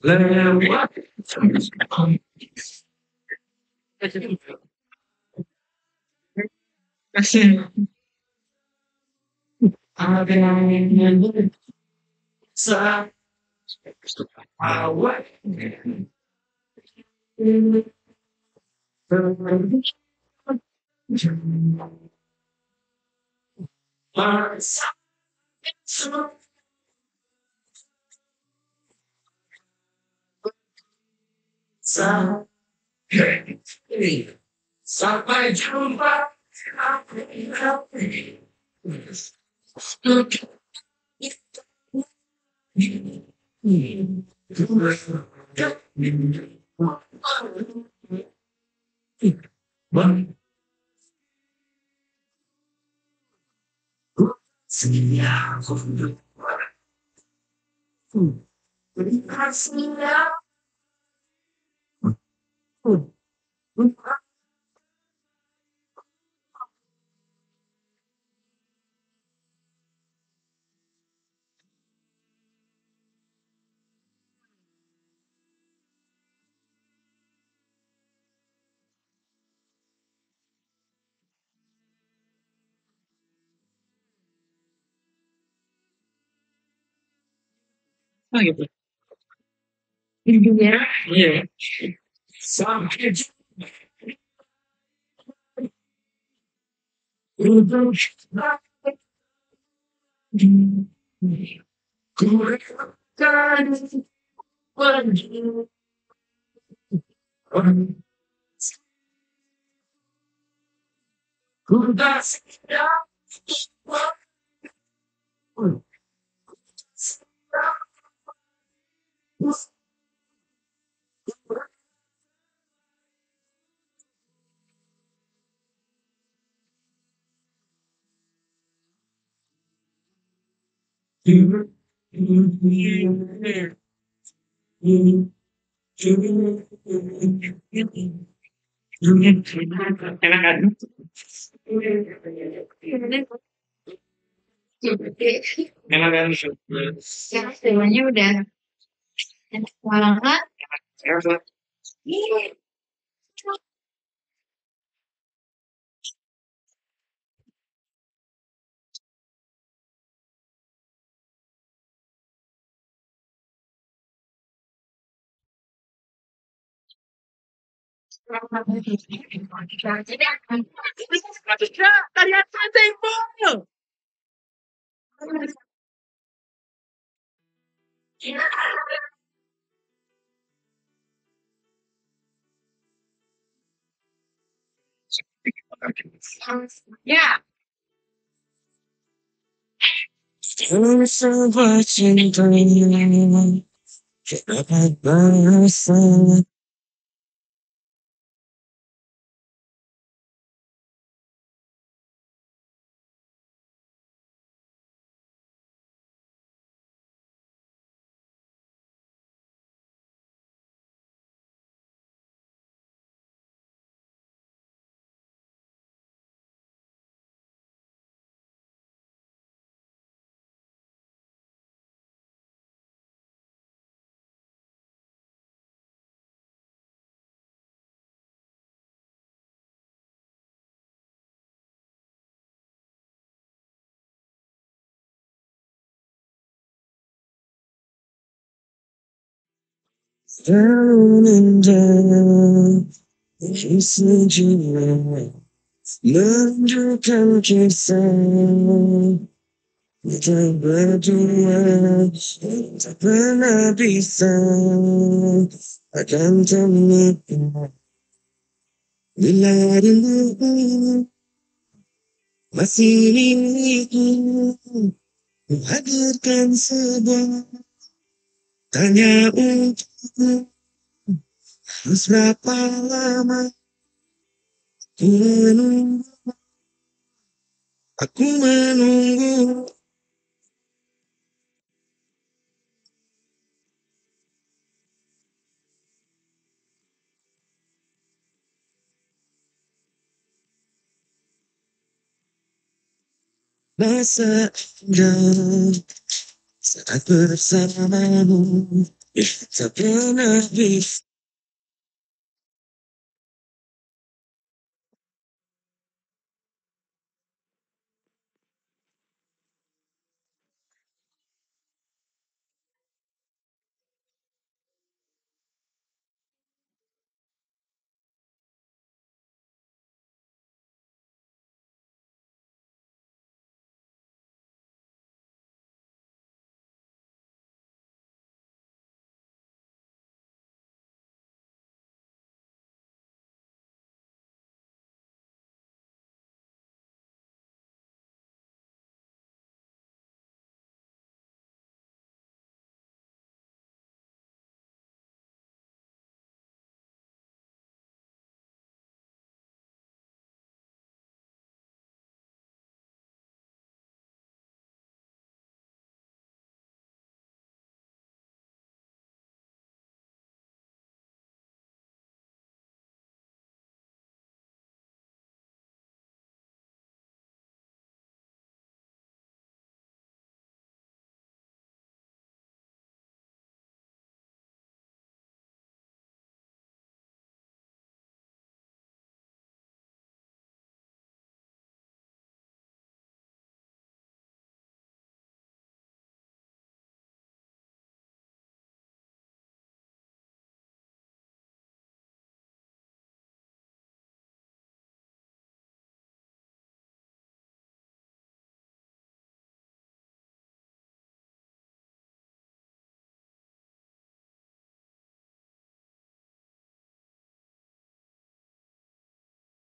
lewat kasih ada yang saat awal masa sampai jumpa. Oh gitu. Iya. Iya. Sampai jumpa. Ku akan pergi. Ku tak siap. Enakan. Ya, temanya udah enak banget. Tadi apa tempo? Ya. Sebuah cinta dapat bahasa. Menunda kisah jiwa menunjukkan kisah kita berdua tak pernah bisa akan temukan bila dulu masih ingin menghadirkan sebuah tanya untuk harus berapa lama menunggu, aku menunggu. Masa indah saat bersamamu Tak pernah bisa.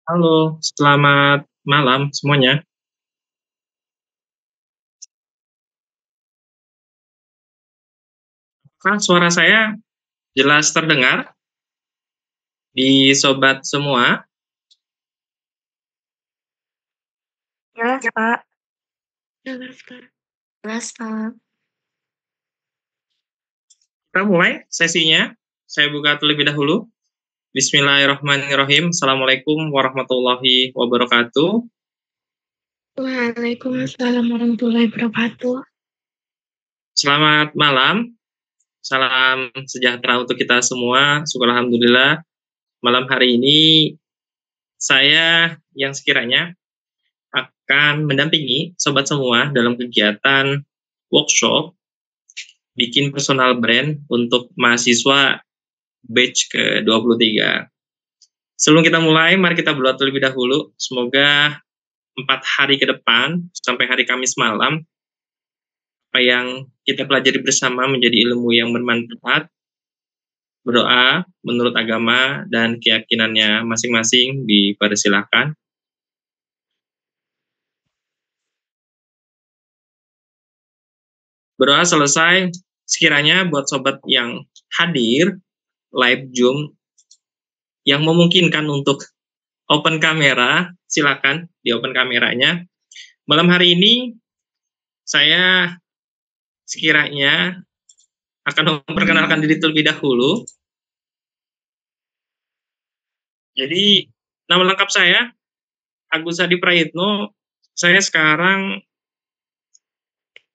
Halo, selamat malam semuanya. Apakah suara saya jelas terdengar di sobat semua? Jelas, Pak. Jelas, Pak. Jelas, Pak. Kita mulai sesinya. Saya buka terlebih dahulu. Bismillahirrahmanirrahim. Assalamualaikum warahmatullahi wabarakatuh. Waalaikumsalam warahmatullahi wabarakatuh. Selamat malam. Salam sejahtera untuk kita semua. Syukur alhamdulillah. Malam hari ini saya yang sekiranya akan mendampingi sobat semua dalam kegiatan workshop bikin personal brand untuk mahasiswa batch ke-23. Sebelum kita mulai, mari kita berdoa terlebih dahulu. Semoga 4 hari ke depan, sampai hari Kamis malam, apa yang kita pelajari bersama menjadi ilmu yang bermanfaat. Berdoa menurut agama dan keyakinannya masing-masing dipersilahkan. Berdoa selesai, sekiranya buat sobat yang hadir live Zoom yang memungkinkan untuk open kamera, silakan di open kameranya. Malam hari ini saya sekiranya akan memperkenalkan diri terlebih dahulu. Jadi nama lengkap saya Agus Hadi Prayitno. Saya sekarang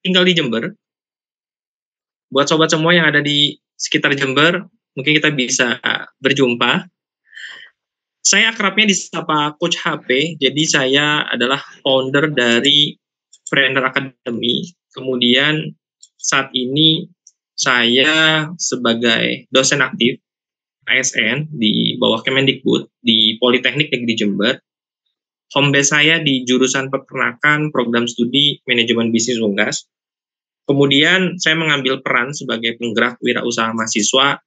tinggal di Jember. Buat sobat semua yang ada di sekitar Jember, mungkin kita bisa berjumpa. Saya akrabnya disapa Coach HP, jadi saya adalah founder dari Brander Academy. Kemudian saat ini saya sebagai dosen aktif ASN di bawah Kemendikbud di Politeknik Negeri Jember. Home base saya di jurusan peternakan program studi manajemen bisnis unggas. Kemudian saya mengambil peran sebagai penggerak wirausaha mahasiswa.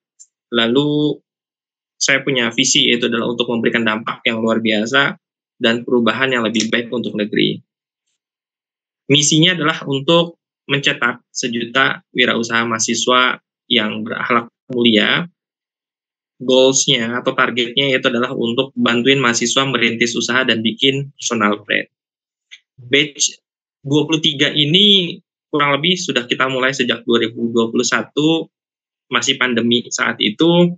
Lalu saya punya visi, yaitu adalah untuk memberikan dampak yang luar biasa dan perubahan yang lebih baik untuk negeri. Misinya adalah untuk mencetak 1.000.000 wirausaha mahasiswa yang berakhlak mulia. Goals-nya atau targetnya itu adalah untuk bantuin mahasiswa merintis usaha dan bikin personal brand. Batch 23 ini kurang lebih sudah kita mulai sejak 2021, masih pandemi saat itu.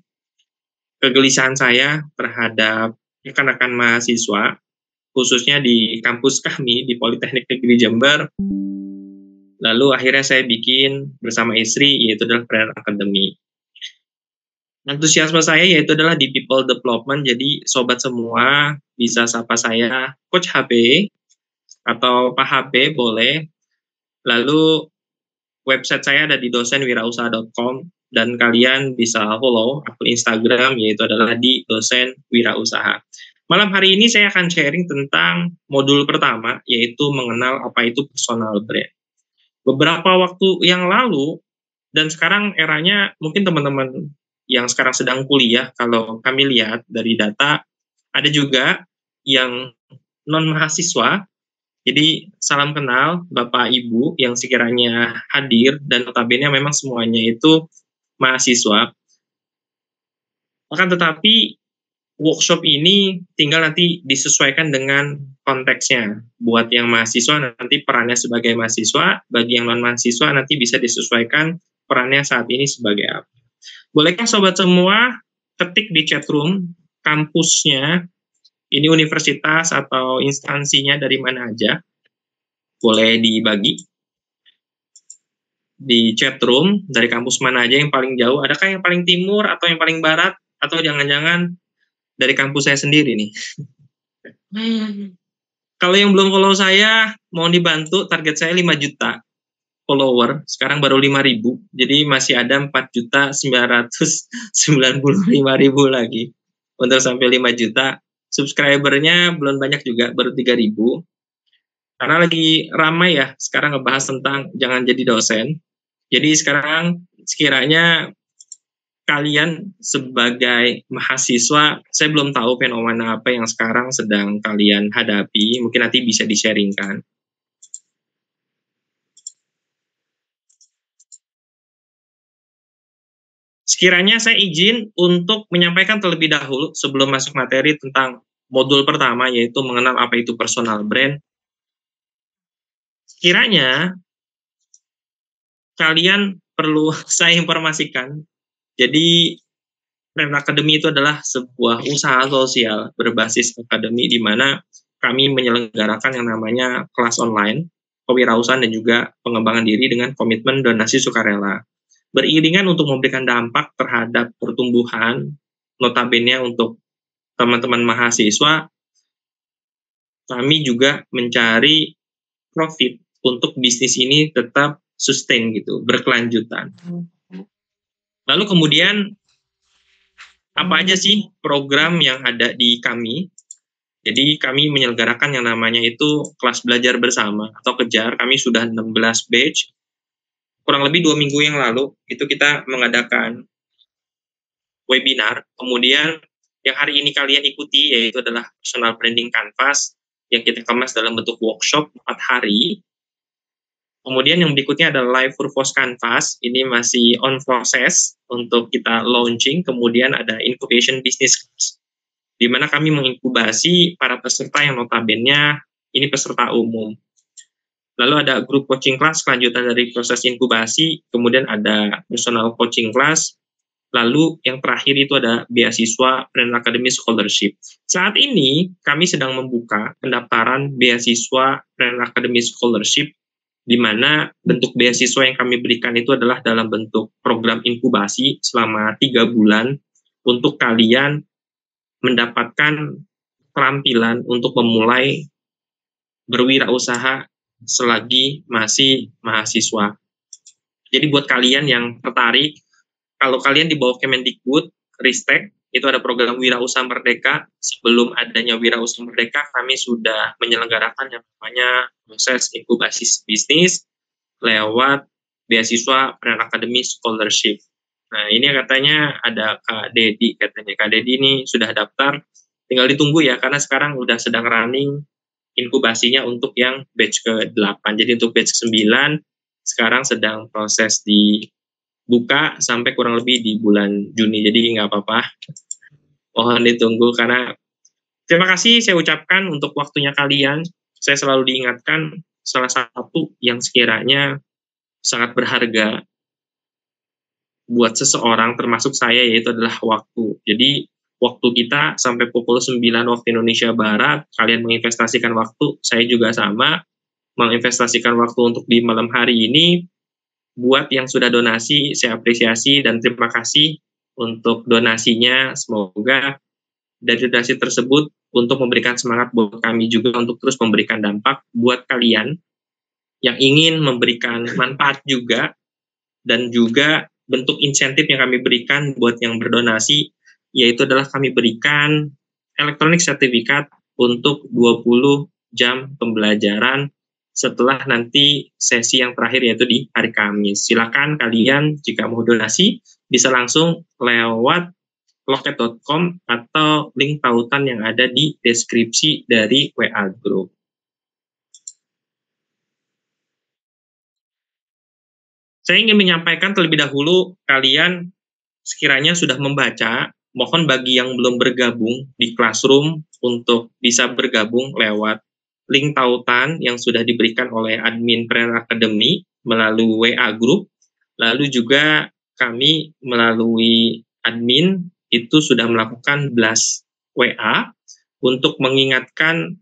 Kegelisahan saya terhadap rekan-rekan mahasiswa, khususnya di kampus kami di Politeknik Negeri Jember. Lalu akhirnya saya bikin bersama istri, yaitu adalah Brander Academy. Antusiasme saya yaitu adalah di people development, jadi sobat semua bisa sapa saya Coach HP atau Pak HP boleh. Lalu website saya ada di dosenwirausaha.com dan kalian bisa follow akun Instagram yaitu adalah di dosen wirausaha. Malam hari ini saya akan sharing tentang modul pertama yaitu mengenal apa itu personal brand. Beberapa waktu yang lalu dan sekarang eranya mungkin teman-teman yang sekarang sedang kuliah, kalau kami lihat dari data, ada juga yang non-mahasiswa. Jadi salam kenal Bapak Ibu yang sekiranya hadir dan notabene memang semuanya itu mahasiswa. Akan tetapi workshop ini tinggal nanti disesuaikan dengan konteksnya. Buat yang mahasiswa nanti perannya sebagai mahasiswa, bagi yang non-mahasiswa nanti bisa disesuaikan perannya saat ini sebagai apa. Bolehkah sobat semua ketik di chat room kampusnya, ini universitas atau instansinya dari mana aja, boleh dibagi di chat room dari kampus mana aja yang paling jauh, adakah yang paling timur atau yang paling barat, atau jangan-jangan dari kampus saya sendiri nih. Kalau yang belum follow saya, mohon dibantu, target saya 5 juta follower, sekarang baru 5.000, jadi masih ada 4.995.000 lagi untuk sampai 5 juta. Subscribernya belum banyak juga, baru 3.000. Karena lagi ramai ya, sekarang ngebahas tentang jangan jadi dosen. Jadi sekarang sekiranya kalian sebagai mahasiswa, saya belum tahu fenomena apa yang sekarang sedang kalian hadapi, mungkin nanti bisa di-sharingkan. Sekiranya saya izin untuk menyampaikan terlebih dahulu sebelum masuk materi tentang modul pertama yaitu mengenal apa itu personal brand. Sekiranya kalian perlu saya informasikan, jadi Brand Academy itu adalah sebuah usaha sosial berbasis akademi di mana kami menyelenggarakan yang namanya kelas online, kewirausahaan dan juga pengembangan diri dengan komitmen donasi sukarela. Beriringan untuk memberikan dampak terhadap pertumbuhan, notabene untuk teman-teman mahasiswa, kami juga mencari profit untuk bisnis ini tetap sustain gitu, berkelanjutan. Lalu kemudian, apa aja sih program yang ada di kami? Jadi kami menyelenggarakan yang namanya itu kelas belajar bersama atau kejar, kami sudah 16 batch. Kurang lebih 2 minggu yang lalu, itu kita mengadakan webinar, kemudian yang hari ini kalian ikuti yaitu adalah Personal Branding Canvas, yang kita kemas dalam bentuk workshop 4 hari. Kemudian yang berikutnya adalah Live Purpose Canvas, ini masih on process untuk kita launching, kemudian ada Incubation Business Class, di mana kami menginkubasi para peserta yang notabene ini peserta umum. Lalu ada grup coaching class, kelanjutan dari proses inkubasi, kemudian ada personal coaching class, lalu yang terakhir itu ada beasiswa Brand Academy Scholarship. Saat ini kami sedang membuka pendaftaran beasiswa Brand Academy Scholarship, di mana bentuk beasiswa yang kami berikan itu adalah dalam bentuk program inkubasi selama 3 bulan untuk kalian mendapatkan keterampilan untuk memulai berwirausaha selagi masih mahasiswa. Jadi buat kalian yang tertarik, kalau kalian di bawah Kemendikbud, Ristek, itu ada program Wirausaha Merdeka. Sebelum adanya Wirausaha Merdeka, kami sudah menyelenggarakan yang namanya proses inkubasi bisnis lewat beasiswa Brand Academy Scholarship. Nah, ini katanya ada Kak Dedi, katanya Kak Dedi ini sudah daftar, tinggal ditunggu ya, karena sekarang udah sedang running inkubasinya untuk yang batch ke-8. Jadi untuk batch ke-9 sekarang sedang proses dibuka sampai kurang lebih di bulan Juni. Jadi nggak apa-apa, mohon ditunggu, karena terima kasih saya ucapkan untuk waktunya kalian. Saya selalu diingatkan salah satu yang sekiranya sangat berharga buat seseorang termasuk saya yaitu adalah waktu. Jadi waktu kita sampai pukul 9 waktu Indonesia Barat, kalian menginvestasikan waktu, saya juga sama, menginvestasikan waktu untuk di malam hari ini. Buat yang sudah donasi, saya apresiasi dan terima kasih. untuk donasinya. Semoga dari donasi tersebut untuk memberikan semangat buat kami juga untuk terus memberikan dampak buat kalian yang ingin memberikan manfaat juga, dan juga bentuk insentif yang kami berikan buat yang berdonasi, yaitu adalah kami berikan elektronik sertifikat untuk 20 jam pembelajaran setelah nanti sesi yang terakhir yaitu di hari Kamis. Silakan kalian jika mau donasi bisa langsung lewat loket.com atau link tautan yang ada di deskripsi dari WA Group. Saya ingin menyampaikan terlebih dahulu, kalian sekiranya sudah membaca, mohon bagi yang belum bergabung di Classroom untuk bisa bergabung lewat link tautan yang sudah diberikan oleh admin Prayer Academy melalui WA Group. Lalu juga kami melalui admin itu sudah melakukan blast WA untuk mengingatkan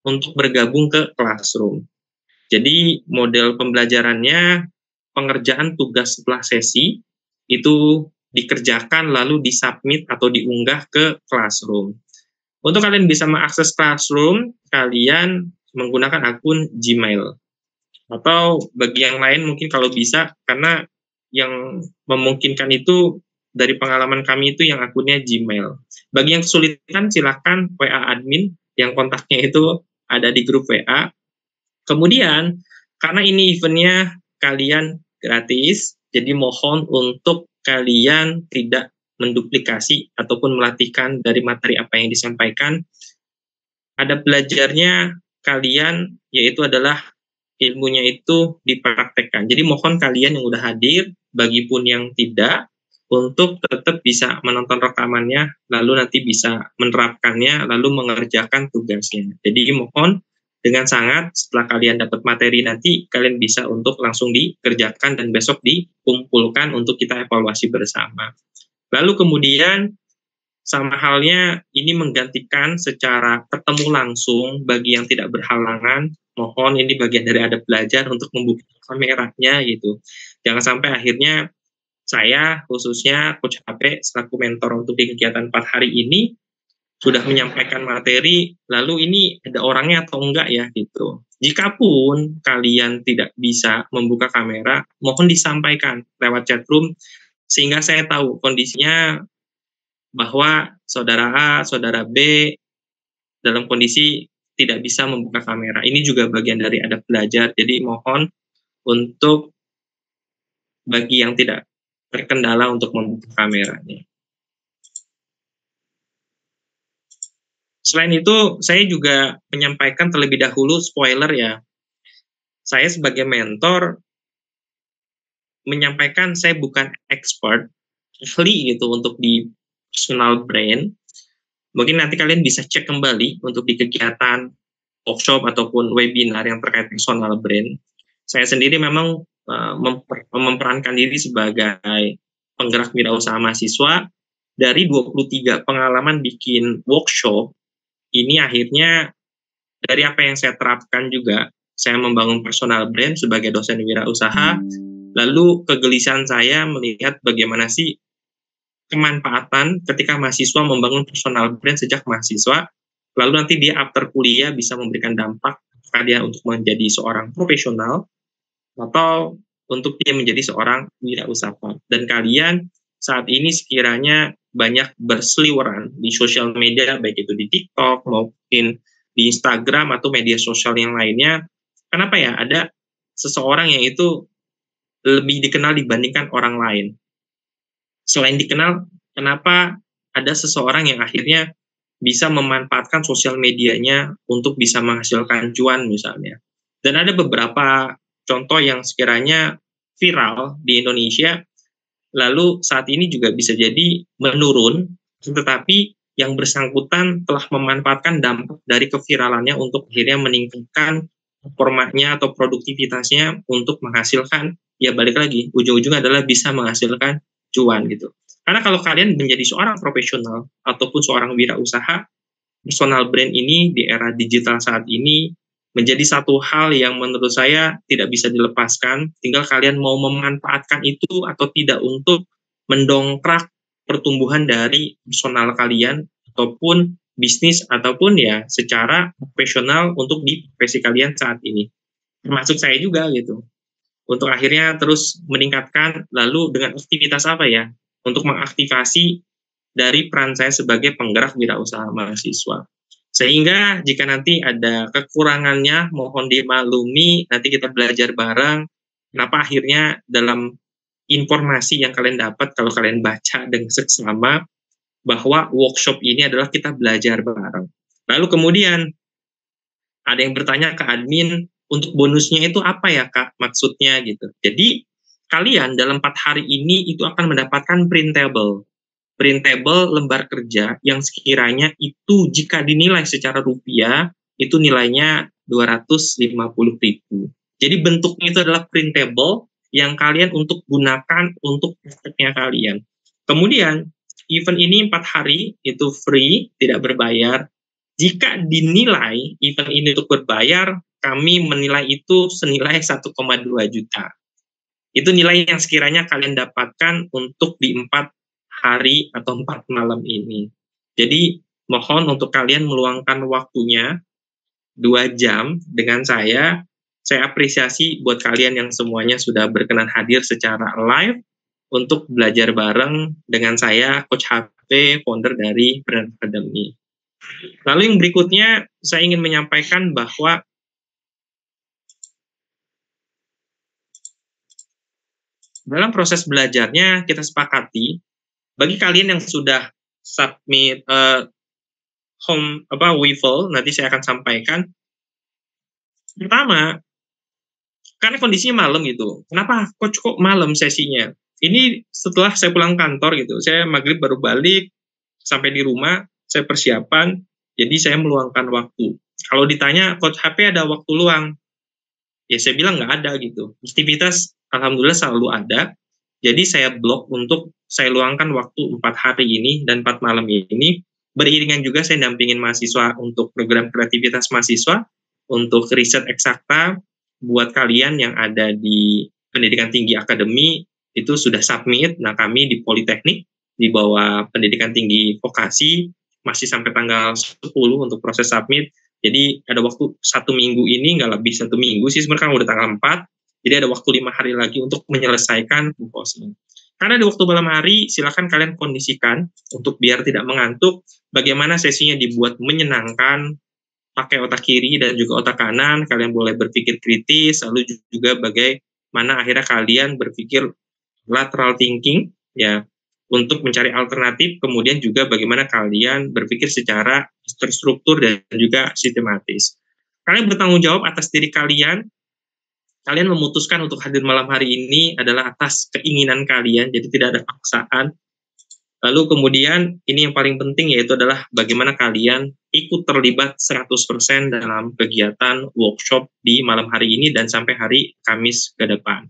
untuk bergabung ke Classroom. Jadi model pembelajarannya, pengerjaan tugas setelah sesi itu dikerjakan lalu disubmit atau diunggah ke Classroom. Untuk kalian bisa mengakses Classroom, kalian menggunakan akun Gmail. Atau bagi yang lain mungkin kalau bisa, karena yang memungkinkan itu dari pengalaman kami itu yang akunnya Gmail. Bagi yang kesulitan silakan WA admin yang kontaknya itu ada di grup WA. Kemudian karena ini eventnya kalian gratis, jadi mohon untuk kalian tidak menduplikasi ataupun melatihkan dari materi apa yang disampaikan. Ada belajarnya kalian, yaitu adalah ilmunya itu dipraktekkan. Jadi mohon kalian yang udah hadir, bagi pun yang tidak, untuk tetap bisa menonton rekamannya, lalu nanti bisa menerapkannya, lalu mengerjakan tugasnya. Jadi mohon dengan sangat setelah kalian dapat materi nanti, kalian bisa untuk langsung dikerjakan dan besok dikumpulkan untuk kita evaluasi bersama. Lalu kemudian sama halnya ini menggantikan secara ketemu langsung bagi yang tidak berhalangan. Mohon ini bagian dari adab belajar untuk membuka kameranya gitu. Jangan sampai akhirnya saya khususnya Coach HP selaku mentor untuk di kegiatan 4 hari ini sudah menyampaikan materi, lalu ini ada orangnya atau enggak ya gitu. Jikapun kalian tidak bisa membuka kamera, mohon disampaikan lewat chatroom sehingga saya tahu kondisinya bahwa saudara A, saudara B dalam kondisi tidak bisa membuka kamera. Ini juga bagian dari adab belajar, jadi mohon untuk bagi yang tidak terkendala untuk membuka kameranya. Selain itu, saya juga menyampaikan terlebih dahulu spoiler ya. Saya sebagai mentor menyampaikan saya bukan expert, ahli gitu untuk di personal brand. Mungkin nanti kalian bisa cek kembali untuk di kegiatan workshop ataupun webinar yang terkait personal brand. Saya sendiri memang memperankan diri sebagai penggerak wirausaha mahasiswa. Dari 23 pengalaman bikin workshop, ini akhirnya dari apa yang saya terapkan juga, saya membangun personal brand sebagai dosen wirausaha, lalu kegelisahan saya melihat bagaimana sih kemanfaatan ketika mahasiswa membangun personal brand sejak mahasiswa, lalu nanti dia after kuliah bisa memberikan dampak apakah dia untuk menjadi seorang profesional atau untuk dia menjadi seorang wirausahawan. Dan kalian saat ini sekiranya banyak berseliweran di sosial media, baik itu di TikTok maupun di Instagram atau media sosial yang lainnya. Kenapa ya ada seseorang yang itu lebih dikenal dibandingkan orang lain? Selain dikenal, kenapa ada seseorang yang akhirnya bisa memanfaatkan sosial medianya untuk bisa menghasilkan cuan misalnya. Dan ada beberapa contoh yang sekiranya viral di Indonesia, lalu saat ini juga bisa jadi menurun, tetapi yang bersangkutan telah memanfaatkan dampak dari keviralannya untuk akhirnya meningkatkan performanya atau produktivitasnya untuk menghasilkan, ya balik lagi, ujung-ujungnya adalah bisa menghasilkan cuan gitu. Karena kalau kalian menjadi seorang profesional ataupun seorang wirausaha, personal brand ini di era digital saat ini menjadi satu hal yang menurut saya tidak bisa dilepaskan, tinggal kalian mau memanfaatkan itu atau tidak untuk mendongkrak pertumbuhan dari personal kalian ataupun bisnis ataupun ya secara profesional untuk di profesi kalian saat ini. Termasuk saya juga gitu. Untuk akhirnya terus meningkatkan, lalu dengan aktivitas apa ya? Untuk mengaktifasi dari peran saya sebagai penggerak wirausaha mahasiswa. Sehingga jika nanti ada kekurangannya, mohon dimaklumi, nanti kita belajar bareng. Kenapa akhirnya dalam informasi yang kalian dapat kalau kalian baca dengan seksama, bahwa workshop ini adalah kita belajar bareng. Lalu kemudian ada yang bertanya ke admin, untuk bonusnya itu apa ya Kak maksudnya gitu. Jadi kalian dalam 4 hari ini itu akan mendapatkan printable lembar kerja yang sekiranya itu jika dinilai secara rupiah itu nilainya 250.000. Jadi bentuknya itu adalah printable yang kalian untuk gunakan untuk prakteknya kalian. Kemudian event ini 4 hari itu free, tidak berbayar. Jika dinilai event ini untuk berbayar, kami menilai itu senilai 1,2 juta. Itu nilai yang sekiranya kalian dapatkan untuk di 4 hari atau 4 malam ini. Jadi mohon untuk kalian meluangkan waktunya 2 jam dengan saya. Saya apresiasi buat kalian yang semuanya sudah berkenan hadir secara live untuk belajar bareng dengan saya, Coach HP, founder dari Brand Academy. Lalu yang berikutnya, saya ingin menyampaikan bahwa dalam proses belajarnya kita sepakati, bagi kalian yang sudah submit WIFL, nanti saya akan sampaikan. Pertama, karena kondisinya malam gitu. Kenapa Coach kok malam sesinya? Ini setelah saya pulang kantor gitu. Saya maghrib baru balik, sampai di rumah, saya persiapan, jadi saya meluangkan waktu. Kalau ditanya, Coach HP ada waktu luang? Ya saya bilang nggak ada gitu. Aktivitas alhamdulillah selalu ada. Jadi saya blok untuk saya luangkan waktu 4 hari ini dan 4 malam ini. Beriringan juga saya dampingin mahasiswa untuk program kreativitas mahasiswa, untuk riset eksakta, buat kalian yang ada di pendidikan tinggi akademi, itu sudah submit. Nah kami di Politeknik, di bawah pendidikan tinggi vokasi, masih sampai tanggal 10 untuk proses submit. Jadi ada waktu 1 minggu ini, nggak lebih 1 minggu sih, sebenarnya kan udah tanggal 4, jadi ada waktu 5 hari lagi untuk menyelesaikan proposal. Karena di waktu malam hari, silakan kalian kondisikan untuk biar tidak mengantuk, bagaimana sesinya dibuat menyenangkan, pakai otak kiri dan juga otak kanan, kalian boleh berpikir kritis, lalu juga bagaimana akhirnya kalian berpikir lateral thinking, ya, untuk mencari alternatif, kemudian juga bagaimana kalian berpikir secara terstruktur dan juga sistematis. Kalian bertanggung jawab atas diri kalian memutuskan untuk hadir malam hari ini adalah atas keinginan kalian, jadi tidak ada paksaan. Lalu kemudian ini yang paling penting yaitu adalah bagaimana kalian ikut terlibat 100% dalam kegiatan workshop di malam hari ini dan sampai hari Kamis ke depan.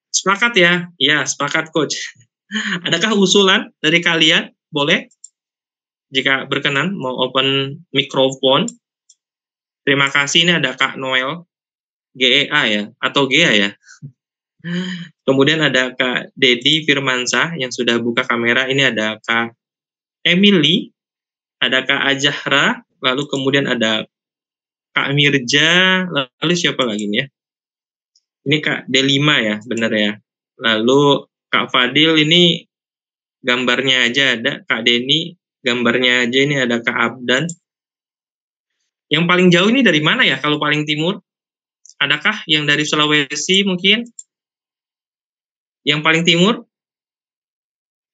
Sepakat ya? Ya, sepakat Coach. Adakah usulan dari kalian? Boleh? Jika berkenan mau open mikrofon. Terima kasih, ini ada Kak Noel, GEA ya? Atau GEA ya? Kemudian ada Kak Dedi Firmansyah yang sudah buka kamera. Ini ada Kak Emily, ada Kak Ajahra, lalu kemudian ada Kak Mirja, lalu siapa lagi nih ya? Ini Kak Delima ya, benar ya. Lalu Kak Fadil ini gambarnya aja ada, Kak Deni gambarnya aja, ini ada Kak Abdan. Yang paling jauh ini dari mana ya kalau paling timur? Adakah yang dari Sulawesi mungkin? Yang paling timur?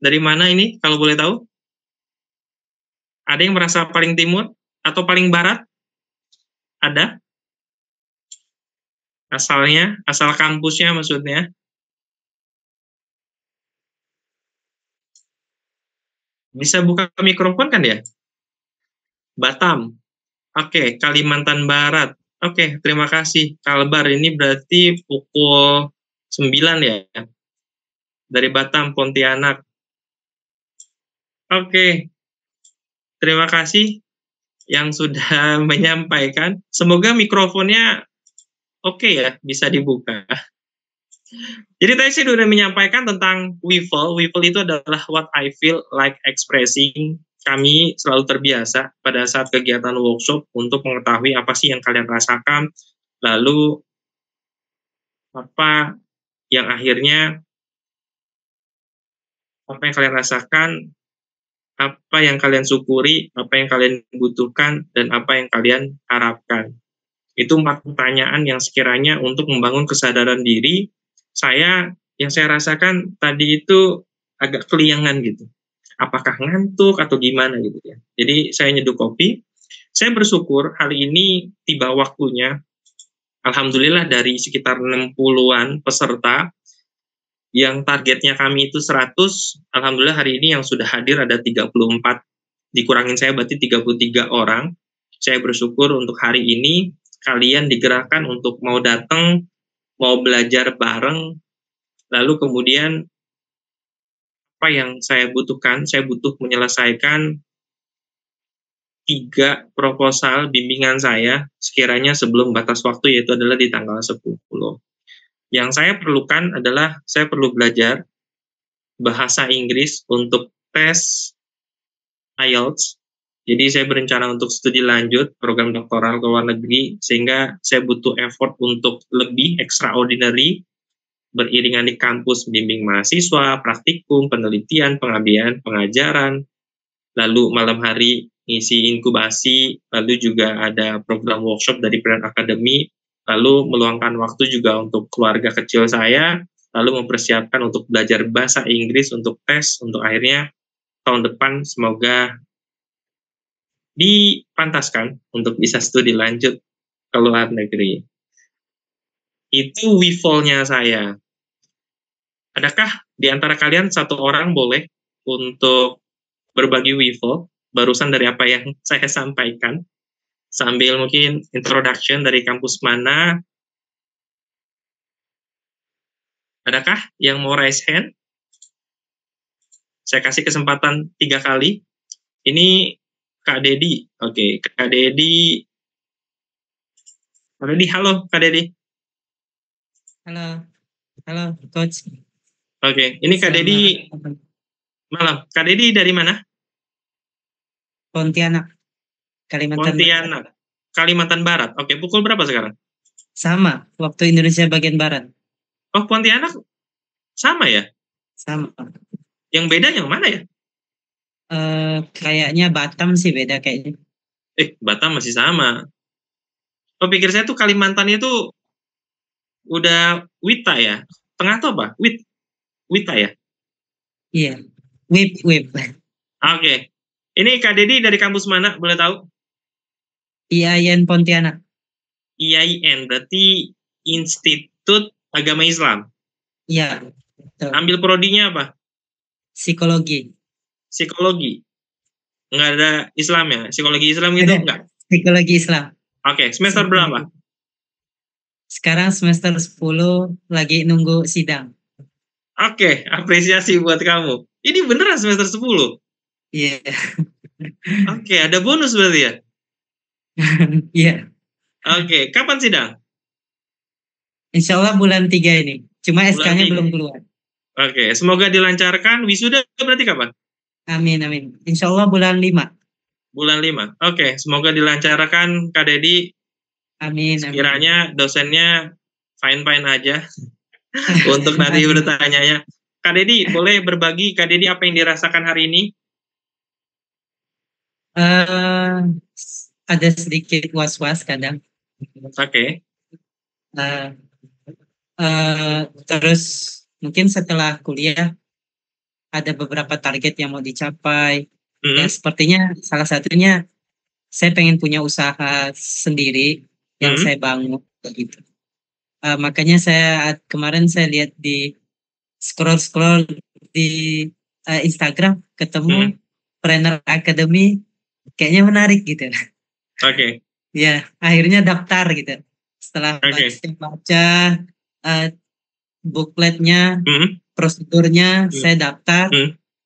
Dari mana ini kalau boleh tahu? Ada yang merasa paling timur atau paling barat? Ada? Asalnya, asal kampusnya maksudnya. Bisa buka mikrofon kan ya? Batam. Oke, Kalimantan Barat. Oke, terima kasih. Kalbar ini berarti pukul 9 ya? Dari Batam, Pontianak. Oke, terima kasih yang sudah menyampaikan. Semoga mikrofonnya oke ya, bisa dibuka. Jadi tadi saya sudah menyampaikan tentang WIFL. WIFL itu adalah what I feel like expressing. Kami selalu terbiasa pada saat kegiatan workshop untuk mengetahui apa sih yang kalian rasakan, lalu apa yang akhirnya, apa yang kalian rasakan, apa yang kalian syukuri, apa yang kalian butuhkan, dan apa yang kalian harapkan. Itu 4 pertanyaan yang sekiranya untuk membangun kesadaran diri. Yang saya rasakan tadi itu agak keliangan gitu. Apakah ngantuk atau gimana gitu ya. Jadi saya nyeduh kopi. Saya bersyukur hari ini tiba waktunya. Alhamdulillah dari sekitar 60-an peserta yang targetnya kami itu 100, alhamdulillah hari ini yang sudah hadir ada 34. Dikurangin saya berarti 33 orang. Saya bersyukur untuk hari ini kalian digerakkan untuk mau datang, mau belajar bareng, lalu kemudian apa yang saya butuhkan? Saya butuh menyelesaikan 3 proposal bimbingan saya sekiranya sebelum batas waktu, yaitu adalah di tanggal 10. Yang saya perlukan adalah saya perlu belajar bahasa Inggris untuk tes IELTS. Jadi saya berencana untuk studi lanjut program doktoral ke luar negeri, sehingga saya butuh effort untuk lebih extraordinary, beriringan di kampus bimbing mahasiswa, praktikum, penelitian, pengabdian, pengajaran, lalu malam hari ngisi inkubasi, lalu juga ada program workshop dari Brand Academy, lalu meluangkan waktu juga untuk keluarga kecil saya, lalu mempersiapkan untuk belajar bahasa Inggris untuk tes, untuk akhirnya tahun depan semoga dipantaskan untuk bisa studi lanjut ke luar negeri. Itu WIFL-nya saya. Adakah di antara kalian satu orang boleh untuk berbagi WIFL barusan dari apa yang saya sampaikan, sambil mungkin introduction dari kampus mana? Adakah yang mau raise hand? Saya kasih kesempatan 3 kali. Ini Kak Dedi. Oke, Kak Dedi. Kak Dedi, halo Kak Dedi. Halo Coach. Oke, ini Kak Dedi. Malam. Kak Dedi dari mana? Pontianak, Kalimantan Pontianak, Kalimantan Barat. Oke, pukul berapa sekarang? Sama, waktu Indonesia bagian Barat. Oh, Pontianak sama ya? Sama. Yang beda yang mana ya? Kayaknya Batam sih beda kayaknya. Batam masih sama. Oh, pikir saya tuh Kalimantan itu udah Wita ya? Tengah tuh apa? Wita ya? Iya, WIP. Oke. Ini Kak Dedi dari kampus mana? Boleh tahu? IAIN Pontianak. IAIN, berarti Institut Agama Islam? Iya. Betul. Ambil prodinya apa? Psikologi. Psikologi? Nggak ada Islam ya? Psikologi Islam gitu? Nggak? Psikologi Islam. Oke, semester berapa? Sekarang semester 10, lagi nunggu sidang. Oke, apresiasi buat kamu. Ini beneran semester 10? Iya. Oke, ada bonus berarti ya? Iya. Oke, kapan sidang? Insya Allah bulan 3 ini. Cuma Bulan SK-nya 3. belum keluar. Oke, semoga dilancarkan. Wisuda berarti kapan? Amin. Insya Allah bulan 5. Bulan 5. Oke, semoga dilancarkan Kak Dedi. Amin. Sekiranya dosennya fine-fine aja untuk nanti bertanya-nya. Kak Dedi, boleh berbagi Kak Dedi apa yang dirasakan hari ini? Ada sedikit was-was kadang. Oke. Terus mungkin setelah kuliah ada beberapa target yang mau dicapai. Ya sepertinya salah satunya saya pengen punya usaha sendiri yang saya bangun begitu. Makanya kemarin saya lihat di scroll di Instagram, ketemu Brand Academy, kayaknya menarik gitu. Oke. Ya, akhirnya daftar gitu. Setelah baca bookletnya, prosedurnya, saya daftar.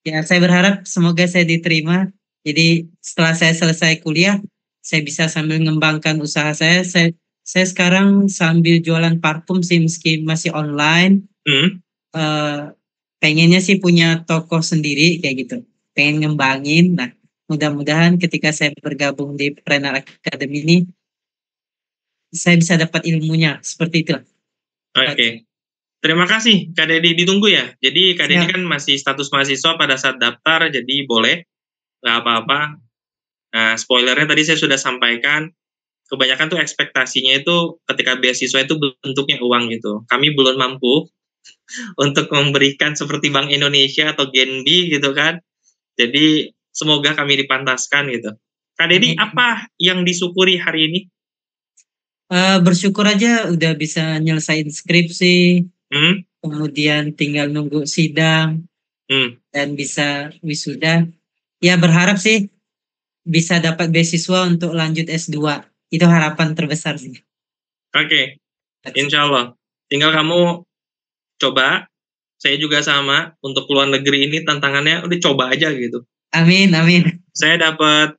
Ya, saya berharap semoga saya diterima. Jadi setelah saya selesai kuliah, saya bisa sambil mengembangkan usaha saya Saya sekarang sambil jualan parfum sih meski masih online. Pengennya sih punya toko sendiri kayak gitu. Pengen ngembangin. Nah, mudah-mudahan ketika saya bergabung di Trainer Academy ini, saya bisa dapat ilmunya seperti itu. Oke. Terima kasih Kak Dedi, ditunggu ya. Jadi Kak Dedi Siap. kan masih status mahasiswa pada saat daftar, jadi boleh, nggak apa-apa. Nah, spoilernya tadi saya sudah sampaikan, kebanyakan tuh ekspektasinya itu ketika beasiswa itu bentuknya uang gitu. Kami belum mampu untuk memberikan seperti Bank Indonesia atau Genbi gitu kan. Jadi semoga kami dipantaskan gitu. Kak Dedi, apa yang disyukuri hari ini? Bersyukur aja udah bisa nyelesain skripsi, kemudian tinggal nunggu sidang, dan bisa wisuda. Ya berharap sih bisa dapat beasiswa untuk lanjut S2. Itu harapan terbesar sih. Oke, insya Allah. Tinggal kamu coba, saya juga sama, untuk luar negeri ini tantangannya udah coba aja gitu. Amin, amin. Saya dapat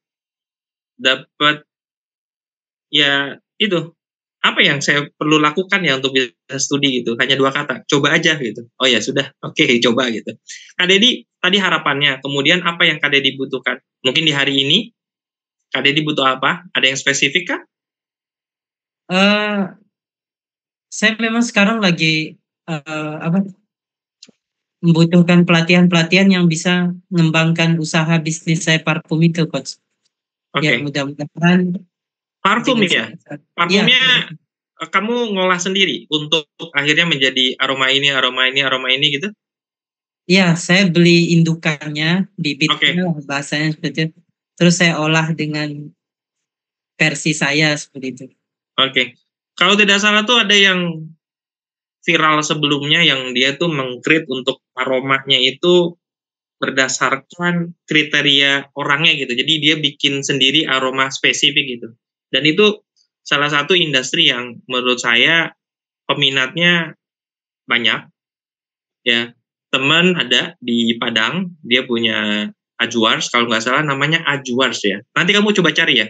ya itu, apa yang saya perlu lakukan ya untuk bisa studi gitu, hanya 2 kata, coba aja gitu. Oh ya sudah, oke, coba gitu. Kak Dedi, tadi harapannya, kemudian apa yang Kak Dedi butuhkan? Mungkin di hari ini, Kak Dedi butuh apa? Ada yang spesifik kah? Saya memang sekarang lagi membutuhkan pelatihan-pelatihan yang bisa mengembangkan usaha bisnis saya parfum itu, Coach. Ya mudah-mudahan. Parfum ya? Parfumnya kamu ngolah sendiri untuk akhirnya menjadi aroma ini gitu? Iya, saya beli indukannya, bibitnya, bahasanya seperti itu. Terus saya olah dengan versi saya seperti itu. Oke. Kalau tidak salah tuh ada yang viral sebelumnya yang dia tuh meng-create untuk aromanya itu berdasarkan kriteria orangnya gitu. Jadi dia bikin sendiri aroma spesifik gitu. Dan itu salah satu industri yang menurut saya peminatnya banyak. Ya, teman ada di Padang, dia punya Ajuars, kalau nggak salah namanya Ajuars ya. Nanti kamu coba cari ya.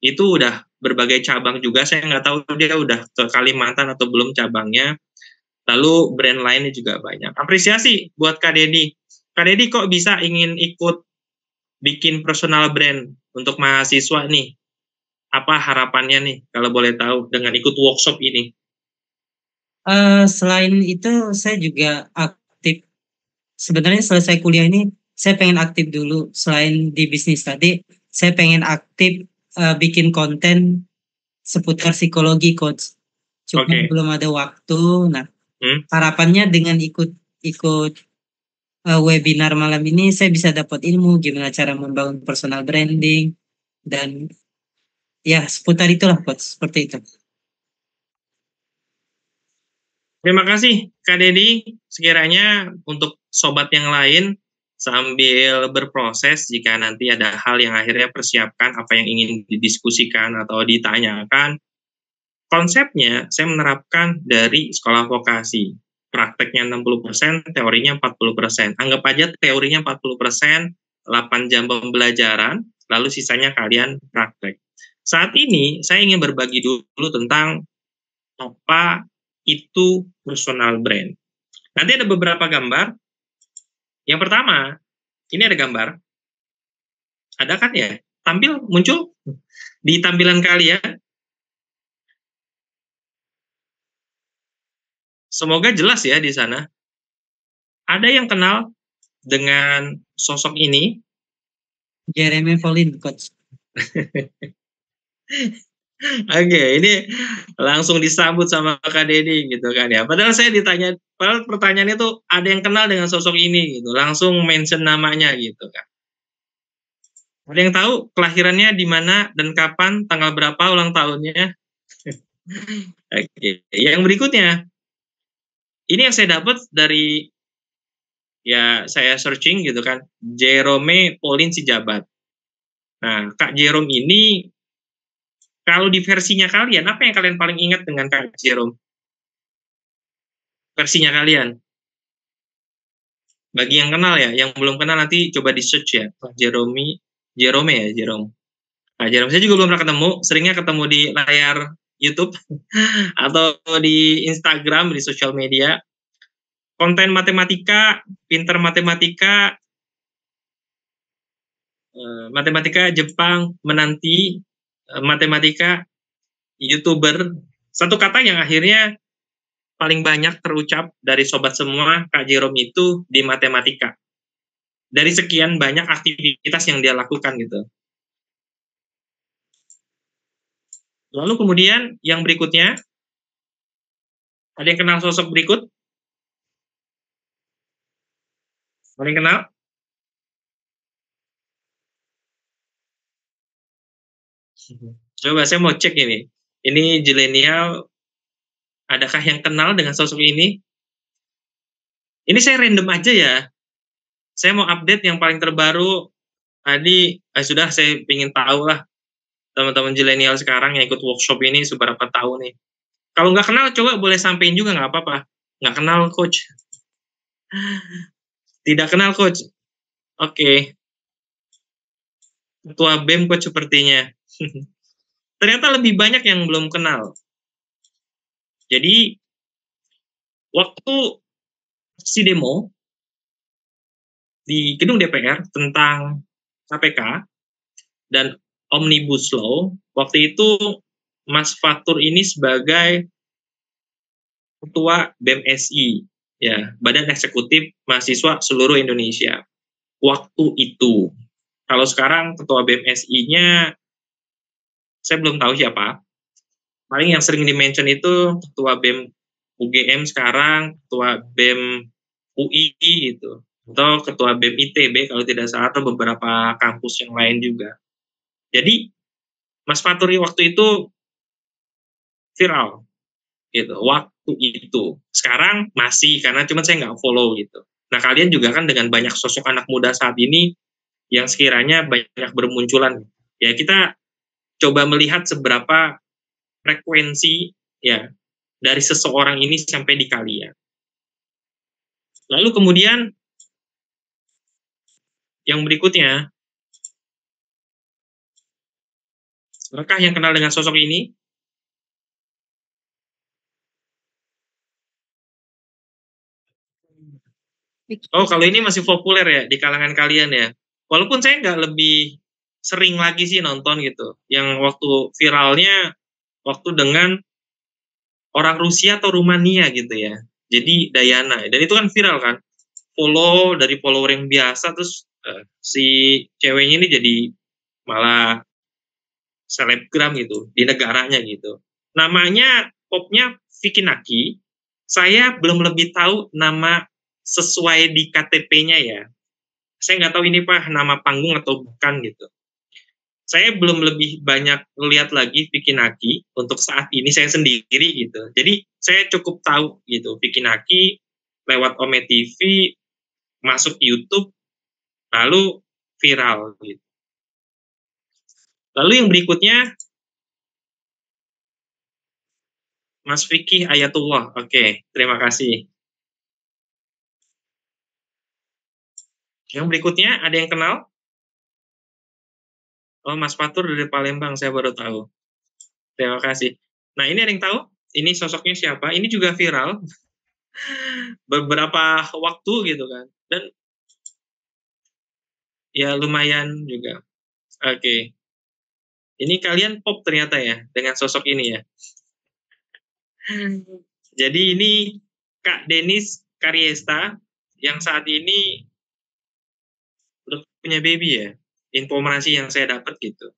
Itu udah berbagai cabang juga, saya nggak tahu dia udah ke Kalimantan atau belum cabangnya. Lalu brand lainnya juga banyak. Apresiasi buat Kak Dedi. Kak Dedi kok bisa ingin ikut bikin personal brand untuk mahasiswa nih? Apa harapannya nih kalau boleh tahu dengan ikut workshop ini? Selain itu saya juga aktif. Sebenarnya selesai kuliah ini saya pengen aktif dulu. Selain di bisnis tadi, saya pengen aktif bikin konten seputar psikologi, Coach. Cuma belum ada waktu. Nah, harapannya dengan ikut webinar malam ini saya bisa dapat ilmu gimana cara membangun personal branding dan ya seputar itulah, Coach, seperti itu. Terima kasih Kak Dedi. Sekiranya untuk sobat yang lain sambil berproses jika nanti ada hal yang akhirnya persiapkan apa yang ingin didiskusikan atau ditanyakan. Konsepnya saya menerapkan dari sekolah vokasi. Prakteknya 60%, teorinya 40%. Anggap aja teorinya 40%, 8 jam pembelajaran, lalu sisanya kalian praktek. Saat ini saya ingin berbagi dulu tentang apa itu personal brand. Nanti ada beberapa gambar. Yang pertama, ini ada gambar. Ada kan ya? Tampil, muncul di tampilan kalian. Semoga jelas ya di sana. Ada yang kenal dengan sosok ini? Jeremy Pauline, Coach. Oke, ini langsung disambut sama Kak Dedi gitu kan ya. Padahal saya ditanya, padahal pertanyaannya tuh ada yang kenal dengan sosok ini gitu. Langsung mention namanya gitu kan. Ada yang tahu kelahirannya di mana dan kapan, tanggal berapa ulang tahunnya? Oke, yang berikutnya. Ini yang saya dapat dari ya saya searching gitu kan. Jerome Pauline Sijabat. Nah, Kak Jerome ini kalau di versinya kalian, apa yang kalian paling ingat dengan Kak Jerome? Versinya kalian. Bagi yang kenal ya, yang belum kenal nanti coba di-search ya. Jerome. Nah, Jerome saya juga belum pernah ketemu, seringnya ketemu di layar YouTube atau di Instagram, di sosial media. Konten matematika, pinter matematika, matematika Jepang menanti, matematika YouTuber. Satu kata yang akhirnya paling banyak terucap dari sobat semua, Kak Jerome itu di matematika. Dari sekian banyak aktivitas yang dia lakukan gitu. Lalu kemudian yang berikutnya, ada yang kenal sosok berikut? Ada yang kenal? Coba saya mau cek ini. Ini zilenial, adakah yang kenal dengan sosok ini? Ini saya random aja ya. Saya mau update yang paling terbaru. Tadi sudah saya ingin tahu lah teman-teman zilenial sekarang yang ikut workshop ini seberapa tahu nih. Kalau nggak kenal coba boleh sampein juga nggak apa-apa. Nggak kenal coach. Tidak kenal coach. Oke. Ketua BEM coach sepertinya. Ternyata lebih banyak yang belum kenal. Jadi waktu si demo di gedung DPR tentang KPK dan Omnibus Law, waktu itu Mas Fatur ini sebagai Ketua BEM-SI, ya, Badan Eksekutif Mahasiswa Seluruh Indonesia. Waktu itu. Kalau sekarang Ketua BEM-SI-nya saya belum tahu siapa. Paling yang sering di-mention itu Ketua BEM UGM sekarang, Ketua BEM UI gitu, atau Ketua BEM ITB kalau tidak salah, atau beberapa kampus yang lain juga. Jadi Mas Faturi waktu itu viral gitu, waktu itu. Sekarang masih, karena cuma saya nggak follow gitu. Nah kalian juga kan dengan banyak sosok anak muda saat ini yang sekiranya banyak bermunculan. Ya kita coba melihat seberapa frekuensi ya dari seseorang ini sampai di kalian. Lalu kemudian yang berikutnya, apakah yang kenal dengan sosok ini? Oh, kalau ini masih populer ya di kalangan kalian ya. Walaupun saya nggak lebih sering lagi sih nonton gitu. Yang waktu viralnya, waktu dengan orang Rusia atau Rumania gitu ya. Jadi Dayana. Dan itu kan viral kan. Follow dari follower yang biasa, terus si ceweknya ini jadi malah selebgram gitu di negaranya gitu. Namanya popnya Vicky Naki. Saya belum lebih tahu nama sesuai di KTP-nya ya. Saya nggak tahu ini Pak nama panggung atau bukan gitu. Saya belum lebih banyak lihat lagi Vicky Naki untuk saat ini saya sendiri gitu. Jadi saya cukup tahu gitu Vicky Naki lewat Ome TV, masuk YouTube, lalu viral gitu. Lalu yang berikutnya Mas Vicky Ayatullah. Oke, terima kasih. Yang berikutnya ada yang kenal? Oh, Mas Fatur dari Palembang, saya baru tahu. Terima kasih. Nah, ini ada yang tahu? Ini sosoknya siapa? Ini juga viral. Beberapa waktu gitu kan. Dan ya lumayan juga. Oke. Ini kalian pop ternyata ya dengan sosok ini ya. Jadi ini Kak Denis Karyesta yang saat ini udah punya baby ya. Informasi yang saya dapat gitu.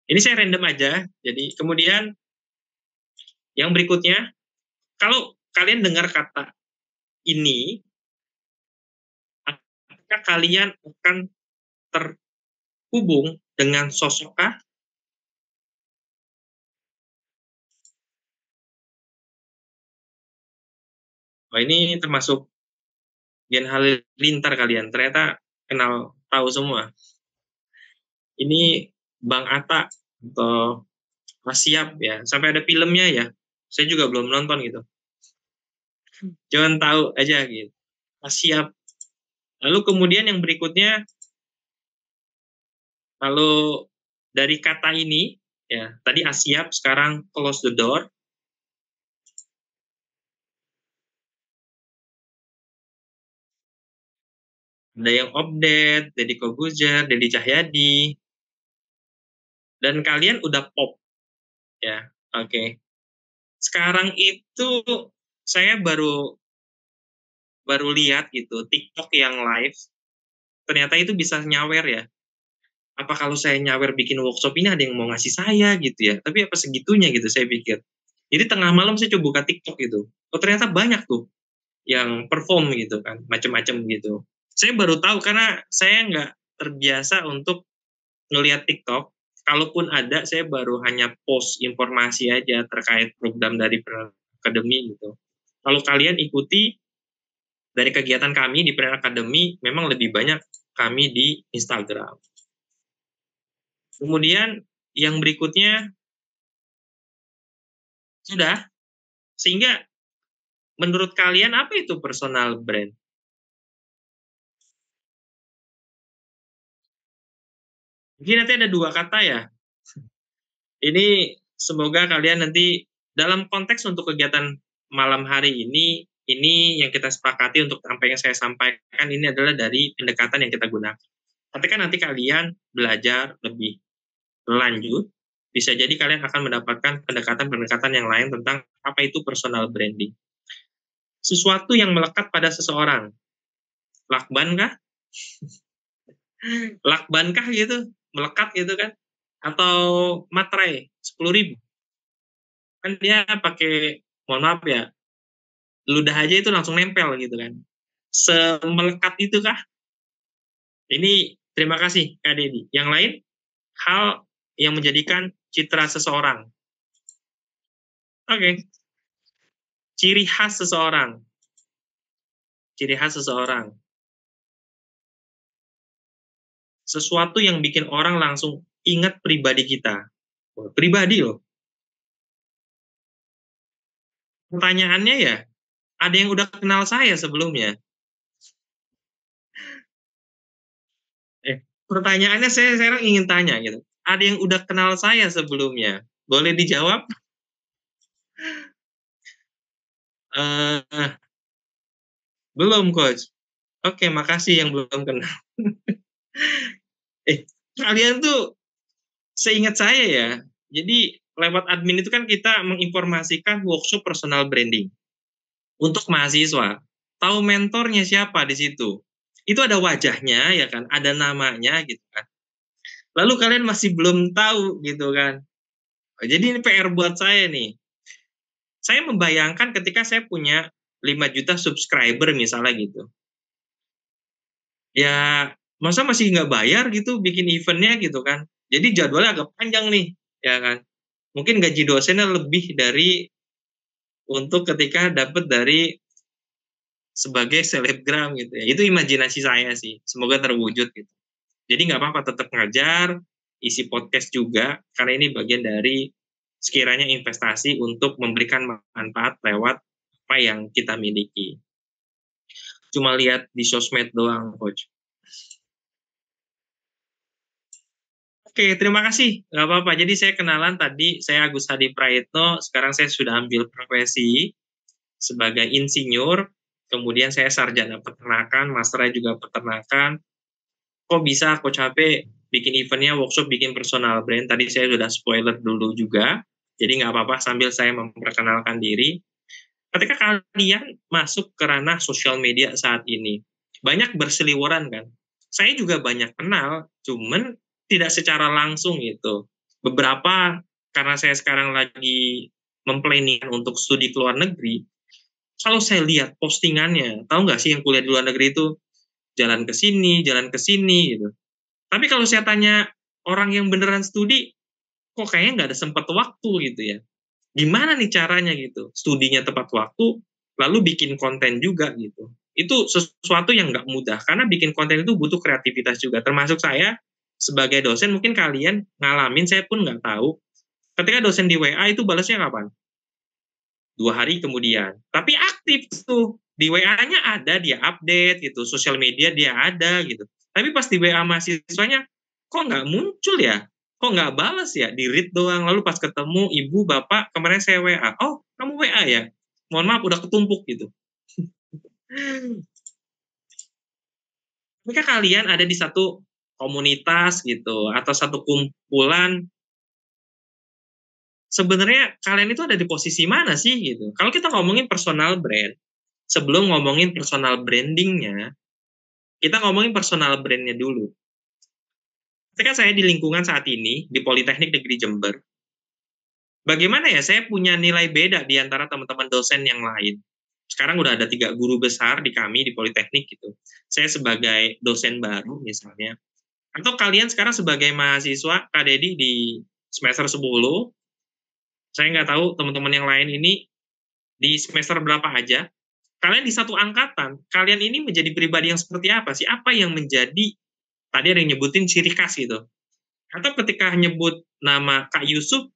Ini saya random aja. Jadi kemudian yang berikutnya, kalau kalian dengar kata ini, apakah kalian akan terhubung dengan sosokkah? Oh, ini termasuk Gen Halilintar kalian. Ternyata kenal tahu semua. Ini Bang Atta atau Mas Siap ya. Sampai ada filmnya ya. Saya juga belum nonton gitu. Cuman tahu aja gitu. Mas Siap. Lalu kemudian yang berikutnya, kalau dari kata ini, Ya, tadi Asyap, sekarang close the door. Ada yang update, Deddy Kobuzer, Deddy Cahyadi, dan kalian udah pop, ya. Oke. Sekarang itu saya baru lihat gitu TikTok yang live, ternyata itu bisa nyawer ya. Apa kalau saya nyawer bikin workshop ini ada yang mau ngasih saya gitu ya? Tapi apa segitunya gitu saya pikir. Jadi tengah malam saya coba buka TikTok gitu. Oh ternyata banyak tuh yang perform gitu kan, macam-macam gitu. Saya baru tahu karena saya nggak terbiasa untuk ngelihat TikTok. Kalaupun ada, saya baru hanya post informasi aja terkait program dari Academy gitu. Kalau kalian ikuti dari kegiatan kami di Prana Academy, memang lebih banyak kami di Instagram. Kemudian yang berikutnya sudah, sehingga menurut kalian apa itu personal brand? Mungkin nanti ada 2 kata ya. Ini semoga kalian nanti dalam konteks untuk kegiatan malam hari ini yang kita sepakati untuk apa yang saya sampaikan ini adalah dari pendekatan yang kita gunakan. Ketika nanti kalian belajar lebih lanjut, bisa jadi kalian akan mendapatkan pendekatan-pendekatan yang lain tentang apa itu personal branding. Sesuatu yang melekat pada seseorang. Lakban kah? Lakban kah gitu? Melekat gitu kan? Atau materai 10.000? Kan dia pakai, mohon maaf ya, ludah aja itu langsung nempel gitu kan. Semelekat itu kah? Ini terima kasih Kak Dedi. Yang lain, hal yang menjadikan citra seseorang. Oke. Ciri khas seseorang. Ciri khas seseorang. Sesuatu yang bikin orang langsung ingat pribadi kita. Pribadi loh. Pertanyaannya ya, ada yang udah kenal saya sebelumnya? Pertanyaannya saya sekarang ingin tanya gitu. Ada yang udah kenal saya sebelumnya? Boleh dijawab? Belum, Coach. Oke, makasih yang belum kenal. Kalian tuh seingat saya ya, jadi lewat admin itu kan kita menginformasikan workshop personal branding untuk mahasiswa. Tahu mentornya siapa di situ? Itu ada wajahnya ya kan, ada namanya gitu kan. Lalu kalian masih belum tahu gitu kan. Jadi ini PR buat saya nih. Saya membayangkan ketika saya punya 5 juta subscriber misalnya gitu. Ya, masa masih nggak bayar gitu bikin eventnya gitu kan. Jadi jadwalnya agak panjang nih, ya kan. Mungkin gaji dosennya lebih dari untuk ketika dapat dari sebagai selebgram gitu ya. Itu imajinasi saya sih. Semoga terwujud gitu. Jadi nggak apa-apa tetap ngajar, isi podcast juga, karena ini bagian dari sekiranya investasi untuk memberikan manfaat lewat apa yang kita miliki. Cuma lihat di sosmed doang, Coach. Oke, terima kasih. Nggak apa-apa. Jadi saya kenalan tadi, saya Agus Hadi Prayitno. Sekarang saya sudah ambil profesi sebagai insinyur. Kemudian saya sarjana peternakan, masternya juga peternakan. Kok bisa Coach HP bikin eventnya, workshop bikin personal brand? Tadi saya sudah spoiler dulu juga. Jadi nggak apa-apa sambil saya memperkenalkan diri. Ketika kalian masuk ke ranah sosial media saat ini, banyak berseliweran kan. Saya juga banyak kenal, cuman tidak secara langsung gitu. Beberapa, karena saya sekarang lagi memplanning untuk studi ke luar negeri, kalau saya lihat postingannya, tahu nggak sih yang kuliah di luar negeri itu jalan ke sini gitu. Tapi kalau saya tanya orang yang beneran studi, kok kayaknya nggak ada sempat waktu gitu ya. Gimana nih caranya gitu? Studinya tepat waktu, lalu bikin konten juga gitu. Itu sesuatu yang nggak mudah, karena bikin konten itu butuh kreativitas juga. Termasuk saya, sebagai dosen, mungkin kalian ngalamin, saya pun nggak tahu. Ketika dosen di WA itu balasnya kapan? 2 hari kemudian. Tapi aktif tuh. Di WA-nya ada, dia update gitu. Sosial media dia ada gitu. Tapi pas di WA mahasiswanya, kok nggak muncul ya? kok nggak balas ya, di read doang, lalu pas ketemu ibu bapak kemarin saya WA, oh kamu WA ya, mohon maaf udah ketumpuk gitu. Ketika kalian ada di satu komunitas gitu atau satu kumpulan, sebenarnya kalian itu ada di posisi mana sih gitu. Kalau kita ngomongin personal brand, sebelum ngomongin personal brandingnya, kita ngomongin personal brandnya dulu. Ketika saya di lingkungan saat ini di Politeknik Negeri Jember, bagaimana ya saya punya nilai beda di antara teman-teman dosen yang lain. Sekarang udah ada 3 guru besar di kami di Politeknik gitu. Saya sebagai dosen baru misalnya. Atau kalian sekarang sebagai mahasiswa, Kak Dedi di semester 10, saya nggak tahu teman-teman yang lain ini di semester berapa aja. Kalian di satu angkatan, kalian ini menjadi pribadi yang seperti apa sih? Apa yang menjadi, tadi ada yang nyebutin ciri khas gitu. Atau ketika nyebut nama Kak Yusuf,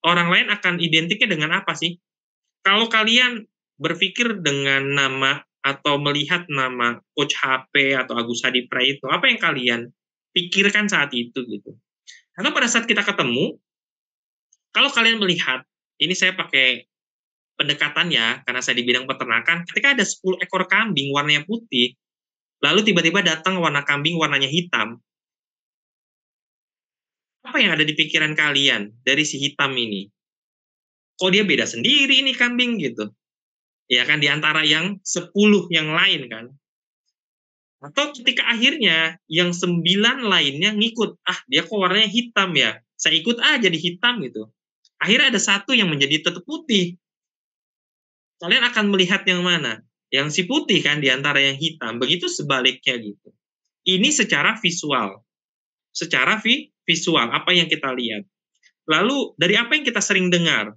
orang lain akan identiknya dengan apa sih? Kalau kalian berpikir dengan nama atau melihat nama Coach HP atau Agus Hadi Praitno, apa yang kalian pikirkan saat itu gitu? Atau pada saat kita ketemu, kalau kalian melihat, ini saya pakai pendekatan ya, karena saya di bidang peternakan, ketika ada 10 ekor kambing warnanya putih, lalu tiba-tiba datang warna kambing warnanya hitam, apa yang ada di pikiran kalian dari si hitam ini? Kok dia beda sendiri ini kambing gitu? Ya kan, di antara yang 10 yang lain kan. Atau ketika akhirnya yang 9 lainnya ngikut, dia kok warnanya hitam ya, saya ikut aja di hitam gitu. Akhirnya ada satu yang menjadi tetap putih. Kalian akan melihat yang mana? Yang si putih kan di antara yang hitam. Begitu sebaliknya gitu. Ini secara visual. Secara visual, apa yang kita lihat. Lalu dari apa yang kita sering dengar?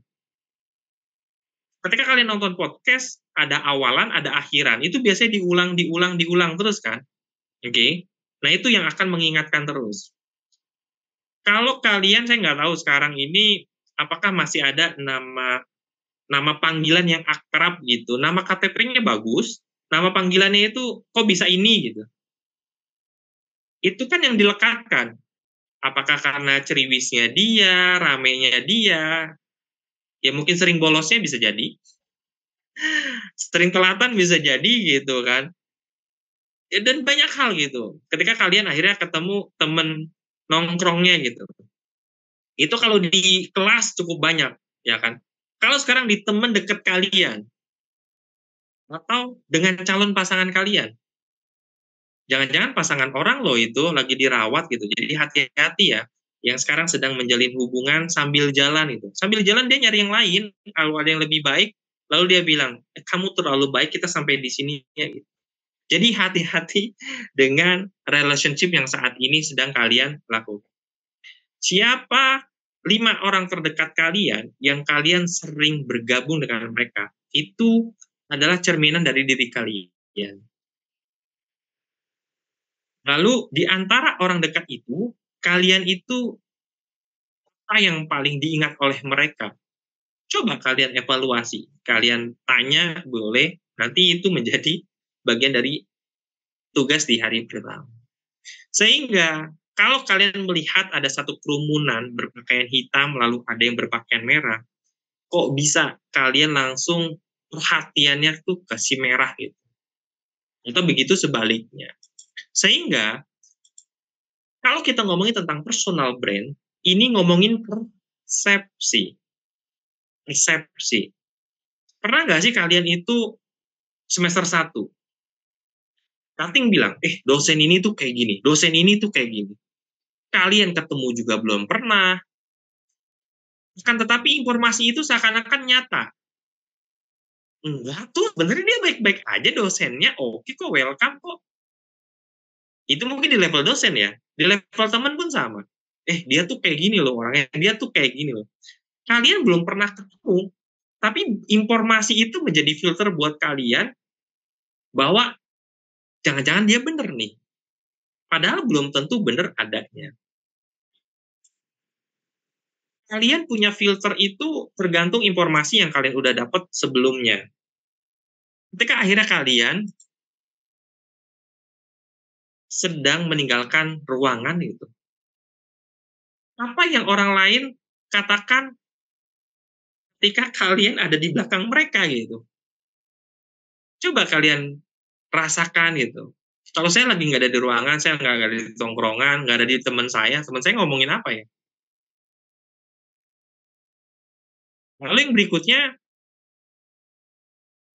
Ketika kalian nonton podcast, ada awalan, ada akhiran. Itu biasanya diulang terus kan? Oke. Nah, itu yang akan mengingatkan terus. Kalau kalian, saya nggak tahu sekarang ini apakah masih ada nama panggilan yang akrab gitu. Nama KTP-nya bagus, nama panggilannya itu kok bisa ini gitu. Itu kan yang dilekatkan. Apakah karena ceriwisnya dia, ramenya dia, ya mungkin sering bolosnya bisa jadi. Sering telatan bisa jadi gitu kan. Dan banyak hal gitu. Ketika kalian akhirnya ketemu temen nongkrongnya gitu. Itu kalau di kelas cukup banyak, ya kan. Kalau sekarang di temen deket kalian, atau dengan calon pasangan kalian, jangan-jangan pasangan orang loh itu lagi dirawat gitu. Jadi hati-hati ya, yang sekarang sedang menjalin hubungan sambil jalan itu. Sambil jalan dia nyari yang lain, kalau ada yang lebih baik, lalu dia bilang, kamu terlalu baik, kita sampai di sini ya gitu. Jadi hati-hati dengan relationship yang saat ini sedang kalian lakukan. Siapa 5 orang terdekat kalian yang kalian sering bergabung dengan mereka, itu adalah cerminan dari diri kalian. Lalu di antara orang dekat itu, kalian itu apa yang paling diingat oleh mereka? Coba kalian evaluasi, kalian tanya boleh, nanti itu menjadi bagian dari tugas di hari pertama. Sehingga kalau kalian melihat ada satu kerumunan berpakaian hitam lalu ada yang berpakaian merah, kok bisa kalian langsung perhatiannya tuh ke si merah gitu. Atau begitu sebaliknya. Sehingga kalau kita ngomongin tentang personal brand, ini ngomongin persepsi. Persepsi. Pernah nggak sih kalian itu semester 1? Kating bilang, dosen ini tuh kayak gini, dosen ini tuh kayak gini. Kalian ketemu juga belum pernah. Kan tetapi informasi itu seakan-akan nyata. Enggak tuh, beneran dia baik-baik aja dosennya, oke kok, welcome kok. Itu mungkin di level dosen ya, di level teman pun sama. Dia tuh kayak gini loh orangnya, dia tuh kayak gini loh. Kalian belum pernah ketemu, tapi informasi itu menjadi filter buat kalian bahwa jangan-jangan dia bener nih. Padahal belum tentu bener adanya. Kalian punya filter itu tergantung informasi yang kalian udah dapat sebelumnya. Ketika akhirnya kalian sedang meninggalkan ruangan itu, Apa yang orang lain katakan ketika kalian ada di belakang mereka gitu. Coba kalian rasakan gitu. Kalau saya lagi nggak ada di ruangan, saya nggak ada di tongkrongan, nggak ada di teman saya ngomongin apa ya? Lalu yang berikutnya,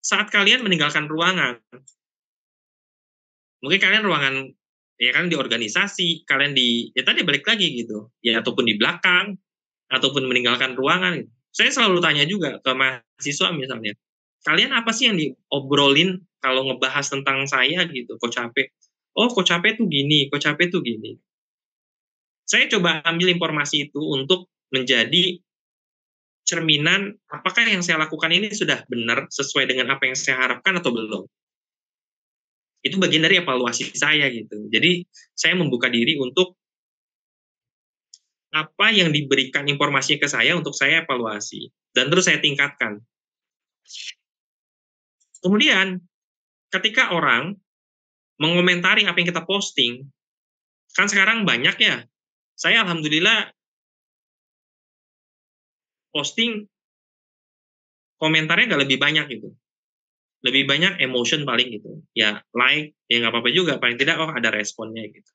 saat kalian meninggalkan ruangan, mungkin kalian ruangan, ya kan di organisasi, kalian ya tadi balik lagi gitu, ya ataupun di belakang, ataupun meninggalkan ruangan. Gitu. Saya selalu tanya juga ke mahasiswa misalnya, kalian apa sih yang diobrolin kalau ngebahas tentang saya gitu, Coach HP? Oh, Coach HP tuh gini, Coach HP tuh gini. Saya coba ambil informasi itu untuk menjadi cerminan apakah yang saya lakukan ini sudah benar sesuai dengan apa yang saya harapkan atau belum. Itu bagian dari evaluasi saya gitu. Jadi saya membuka diri untuk apa yang diberikan informasi ke saya untuk saya evaluasi dan terus saya tingkatkan. Kemudian ketika orang mengomentari apa yang kita posting, kan sekarang banyak ya. Saya alhamdulillah posting komentarnya nggak lebih banyak gitu. Lebih banyak emotion paling gitu. Ya like, ya nggak apa-apa juga. Paling tidak, oh ada responnya gitu.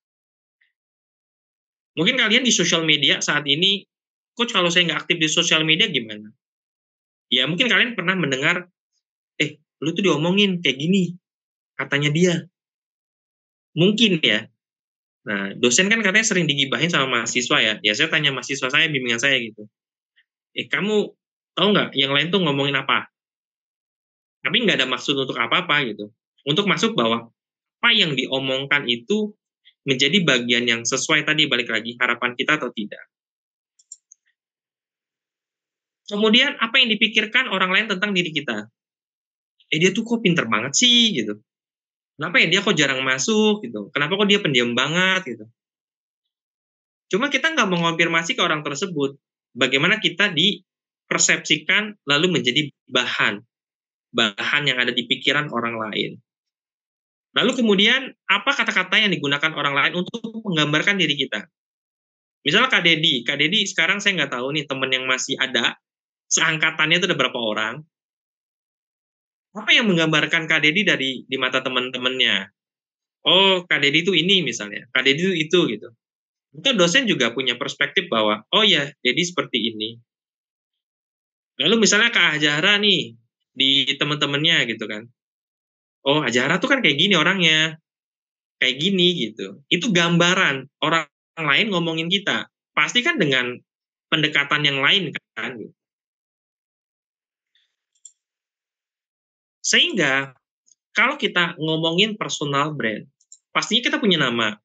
Mungkin kalian di sosial media saat ini, Coach kalau saya nggak aktif di sosial media gimana? Ya mungkin kalian pernah mendengar, lu tuh diomongin kayak gini, katanya dia. Mungkin ya. Nah, dosen kan katanya sering digibahin sama mahasiswa ya. Ya saya tanya mahasiswa saya, bimbingan saya gitu. Kamu tahu nggak yang lain tuh ngomongin apa? Tapi nggak ada maksud untuk apa-apa gitu. Untuk masuk bahwa apa yang diomongkan itu menjadi bagian yang sesuai tadi, balik lagi, harapan kita atau tidak. Kemudian apa yang dipikirkan orang lain tentang diri kita? Dia tuh kok pinter banget sih gitu. Kenapa ya dia kok jarang masuk gitu? Kenapa kok dia pendiam banget gitu? Cuma kita nggak mengonfirmasi ke orang tersebut. Bagaimana kita dipersepsikan lalu menjadi bahan yang ada di pikiran orang lain. Lalu kemudian, apa kata-kata yang digunakan orang lain untuk menggambarkan diri kita? Misalnya Kak Dedi sekarang saya nggak tahu nih teman yang masih ada, seangkatannya itu ada berapa orang. Apa yang menggambarkan Kak Dedi di mata teman-temannya? Oh, Kak Dedi itu ini misalnya, Kak Dedi itu gitu. Mungkin dosen juga punya perspektif bahwa, oh ya, Dedi seperti ini. Lalu misalnya Kak Azahra nih, di teman-temannya gitu kan. Oh, Azahra tuh kan kayak gini orangnya. Kayak gini gitu. Itu gambaran orang lain ngomongin kita. Pasti kan dengan pendekatan yang lain kan. Sehingga kalau kita ngomongin personal brand, pastinya kita punya nama.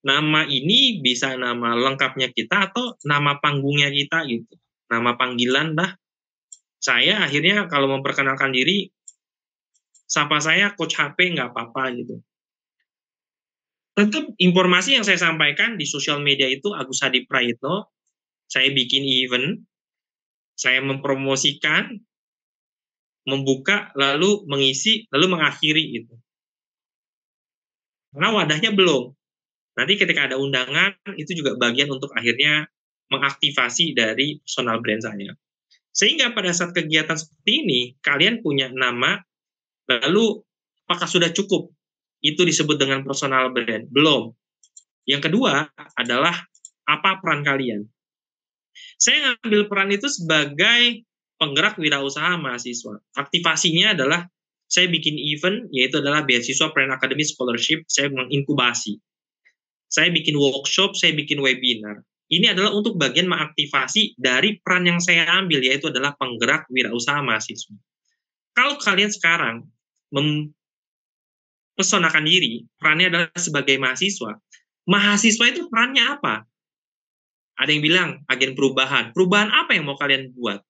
Nama ini bisa nama lengkapnya kita atau nama panggungnya kita gitu. Nama panggilan dah. Saya akhirnya kalau memperkenalkan diri, sapa saya Coach HP nggak apa-apa gitu. Tetap informasi yang saya sampaikan di sosial media itu Agus Hadi Prayitno, saya bikin event, saya mempromosikan, membuka, lalu mengisi, lalu mengakhiri gitu. Karena wadahnya belum. Nanti ketika ada undangan, itu juga bagian untuk akhirnya mengaktifasi dari personal brand saya. Sehingga pada saat kegiatan seperti ini, kalian punya nama, lalu apakah sudah cukup? Itu disebut dengan personal brand. Belum. Yang kedua adalah apa peran kalian. Saya ngambil peran itu sebagai penggerak wirausaha mahasiswa. Aktivasinya adalah saya bikin event, yaitu adalah beasiswa Brand Academy Scholarship, saya menginkubasi. Saya bikin workshop, saya bikin webinar. Ini adalah untuk bagian mengaktifasi dari peran yang saya ambil, yaitu adalah penggerak wirausaha mahasiswa. Kalau kalian sekarang mempesonakan diri, perannya adalah sebagai mahasiswa. Mahasiswa itu perannya apa? Ada yang bilang agen perubahan. Perubahan apa yang mau kalian buat?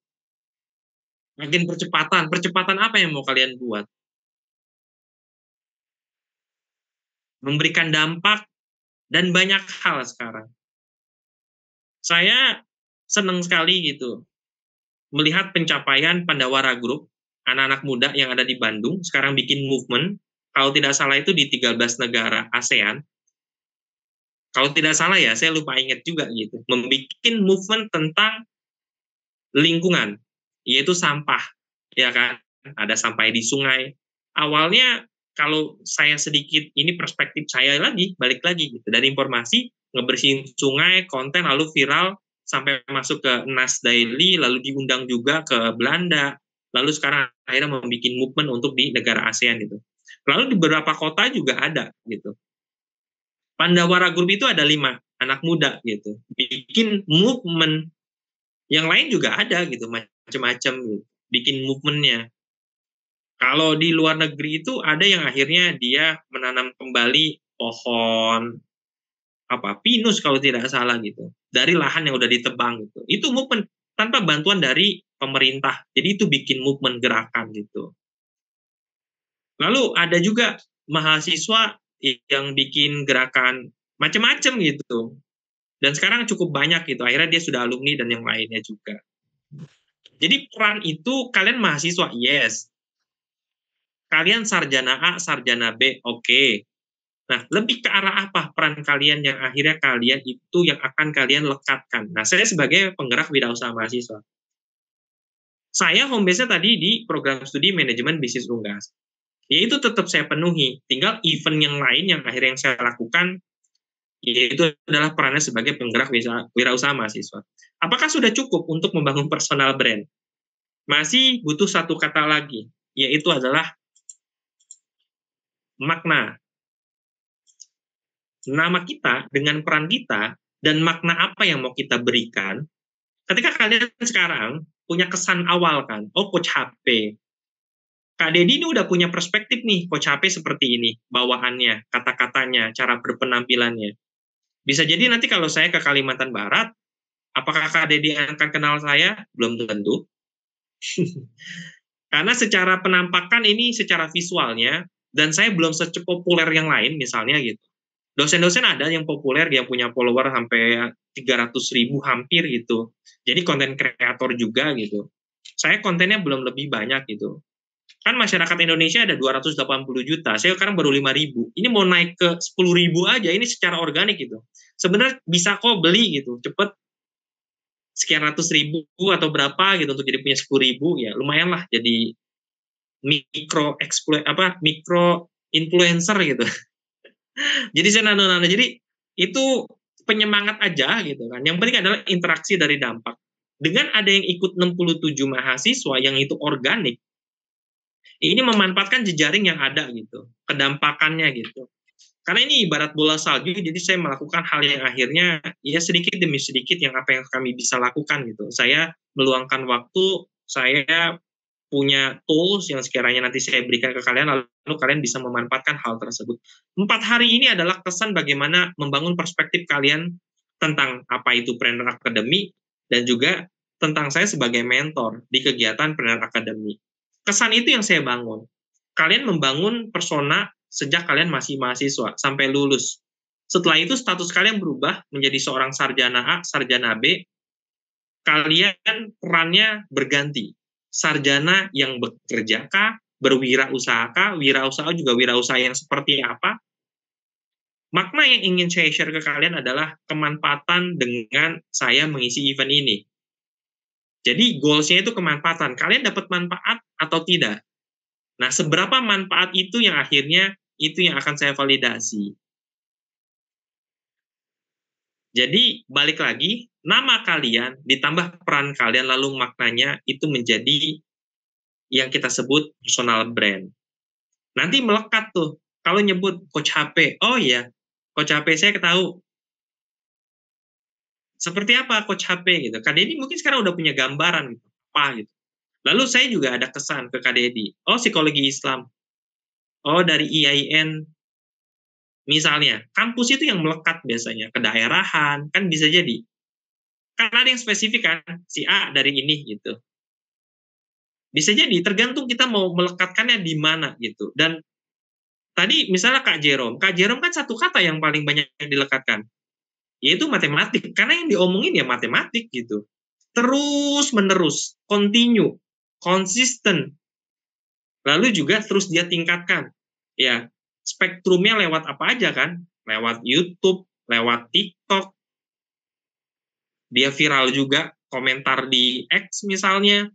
Agen percepatan. Percepatan apa yang mau kalian buat? Memberikan dampak dan banyak hal sekarang. Saya senang sekali gitu melihat pencapaian Pandawara Group, anak-anak muda yang ada di Bandung, sekarang bikin movement, kalau tidak salah itu di 13 negara ASEAN. kalau tidak salah ya, saya lupa ingat juga gitu, membuat movement tentang lingkungan, yaitu sampah, ya kan? Ada sampah di sungai. Awalnya kalau saya sedikit, ini perspektif saya lagi, balik lagi gitu, dari informasi, ngebersihin sungai, konten, lalu viral, sampai masuk ke Nas Daily, lalu diundang juga ke Belanda, lalu sekarang akhirnya membuat movement untuk di negara ASEAN gitu. Lalu di beberapa kota juga ada gitu. Pandawara Group itu ada 5 anak muda gitu, bikin movement. Yang lain juga ada gitu, macam-macam gitu, bikin movementnya. Kalau di luar negeri itu ada yang akhirnya dia menanam kembali pohon pinus kalau tidak salah gitu, dari lahan yang udah ditebang gitu. Itu movement tanpa bantuan dari pemerintah. Jadi itu bikin movement, gerakan gitu. Lalu ada juga mahasiswa yang bikin gerakan macam-macam gitu. Dan sekarang cukup banyak gitu. Akhirnya dia sudah alumni dan yang lainnya juga. Jadi peran itu kalian mahasiswa, yes. Kalian sarjana A, sarjana B, oke. Nah, lebih ke arah apa peran kalian yang akhirnya kalian itu yang akan kalian lekatkan. Nah, saya sebagai penggerak wirausaha mahasiswa. Saya home base-nya tadi di program studi manajemen bisnis Unggas. Yaitu tetap saya penuhi. Tinggal event yang lain yang akhirnya yang saya lakukan, yaitu adalah perannya sebagai penggerak wirausaha mahasiswa. Apakah sudah cukup untuk membangun personal brand? Masih butuh satu kata lagi, yaitu adalah makna. Nama kita dengan peran kita dan makna apa yang mau kita berikan. Ketika kalian sekarang punya kesan awal kan, oh Coach HP. Kak Dedi ini udah punya perspektif nih, Coach HP seperti ini, bawaannya, kata-katanya, cara berpenampilannya. Bisa jadi nanti kalau saya ke Kalimantan Barat, apakah Kak Dedi akan kenal saya? Belum tentu. Karena secara penampakan ini, secara visualnya, dan saya belum sepopuler yang lain misalnya gitu. Dosen-dosen ada yang populer, yang punya follower sampai 300.000 hampir gitu. Jadi konten kreator juga gitu. Saya kontennya belum lebih banyak gitu. Kan masyarakat Indonesia ada 280 juta, saya sekarang baru 5.000. Ini mau naik ke 10.000 aja, ini secara organik gitu. Sebenarnya bisa kok beli gitu, cepet sekian ratus ribu atau berapa gitu untuk jadi punya 10.000, ya lumayan lah jadi mikro influencer gitu. Jadi saya nano-nano, jadi itu penyemangat aja gitu kan. Yang penting adalah interaksi dari dampak. Dengan ada yang ikut 67 mahasiswa yang itu organik, ini memanfaatkan jejaring yang ada gitu, kedampakannya gitu. Karena ini ibarat bola salju, jadi saya melakukan hal yang akhirnya ya sedikit demi sedikit yang apa yang kami bisa lakukan gitu. Saya meluangkan waktu, saya punya tools yang sekiranya nanti saya berikan ke kalian, lalu kalian bisa memanfaatkan hal tersebut. 4 hari ini adalah kesan bagaimana membangun perspektif kalian tentang apa itu Planner Academy, dan juga tentang saya sebagai mentor di kegiatan Planner Academy. Kesan itu yang saya bangun. Kalian membangun persona sejak kalian masih mahasiswa, sampai lulus. Setelah itu status kalian berubah menjadi seorang sarjana A, sarjana B, kalian perannya berganti. Sarjana yang bekerja kah, berwirausaha kah, wirausaha juga wirausaha yang seperti apa. Makna yang ingin saya share ke kalian adalah kemanfaatan dengan saya mengisi event ini. Jadi goals-nya itu kemanfaatan. Kalian dapat manfaat atau tidak? Nah, seberapa manfaat itu yang akhirnya itu yang akan saya validasi. Jadi balik lagi, nama kalian ditambah peran kalian lalu maknanya itu menjadi yang kita sebut personal brand. Nanti melekat tuh, kalau nyebut Coach HP, oh iya, Coach HP saya tahu. Seperti apa Coach HP gitu. Kak Dedi mungkin sekarang udah punya gambaran gitu, apa gitu. Lalu saya juga ada kesan ke Kak Dedi, oh psikologi Islam, oh dari IAIN, misalnya, kampus itu yang melekat biasanya, kedaerahan, kan bisa jadi. Kan ada yang spesifik kan, si A dari ini gitu. Bisa jadi, tergantung kita mau melekatkannya di mana gitu. Dan tadi misalnya Kak Jerome kan satu kata yang paling banyak yang dilekatkan, yaitu matematik. Karena yang diomongin ya matematik gitu. Terus menerus, continue, konsisten. Lalu juga terus dia tingkatkan. Ya, spektrumnya lewat apa aja kan? Lewat YouTube, lewat TikTok, dia viral juga komentar di X misalnya,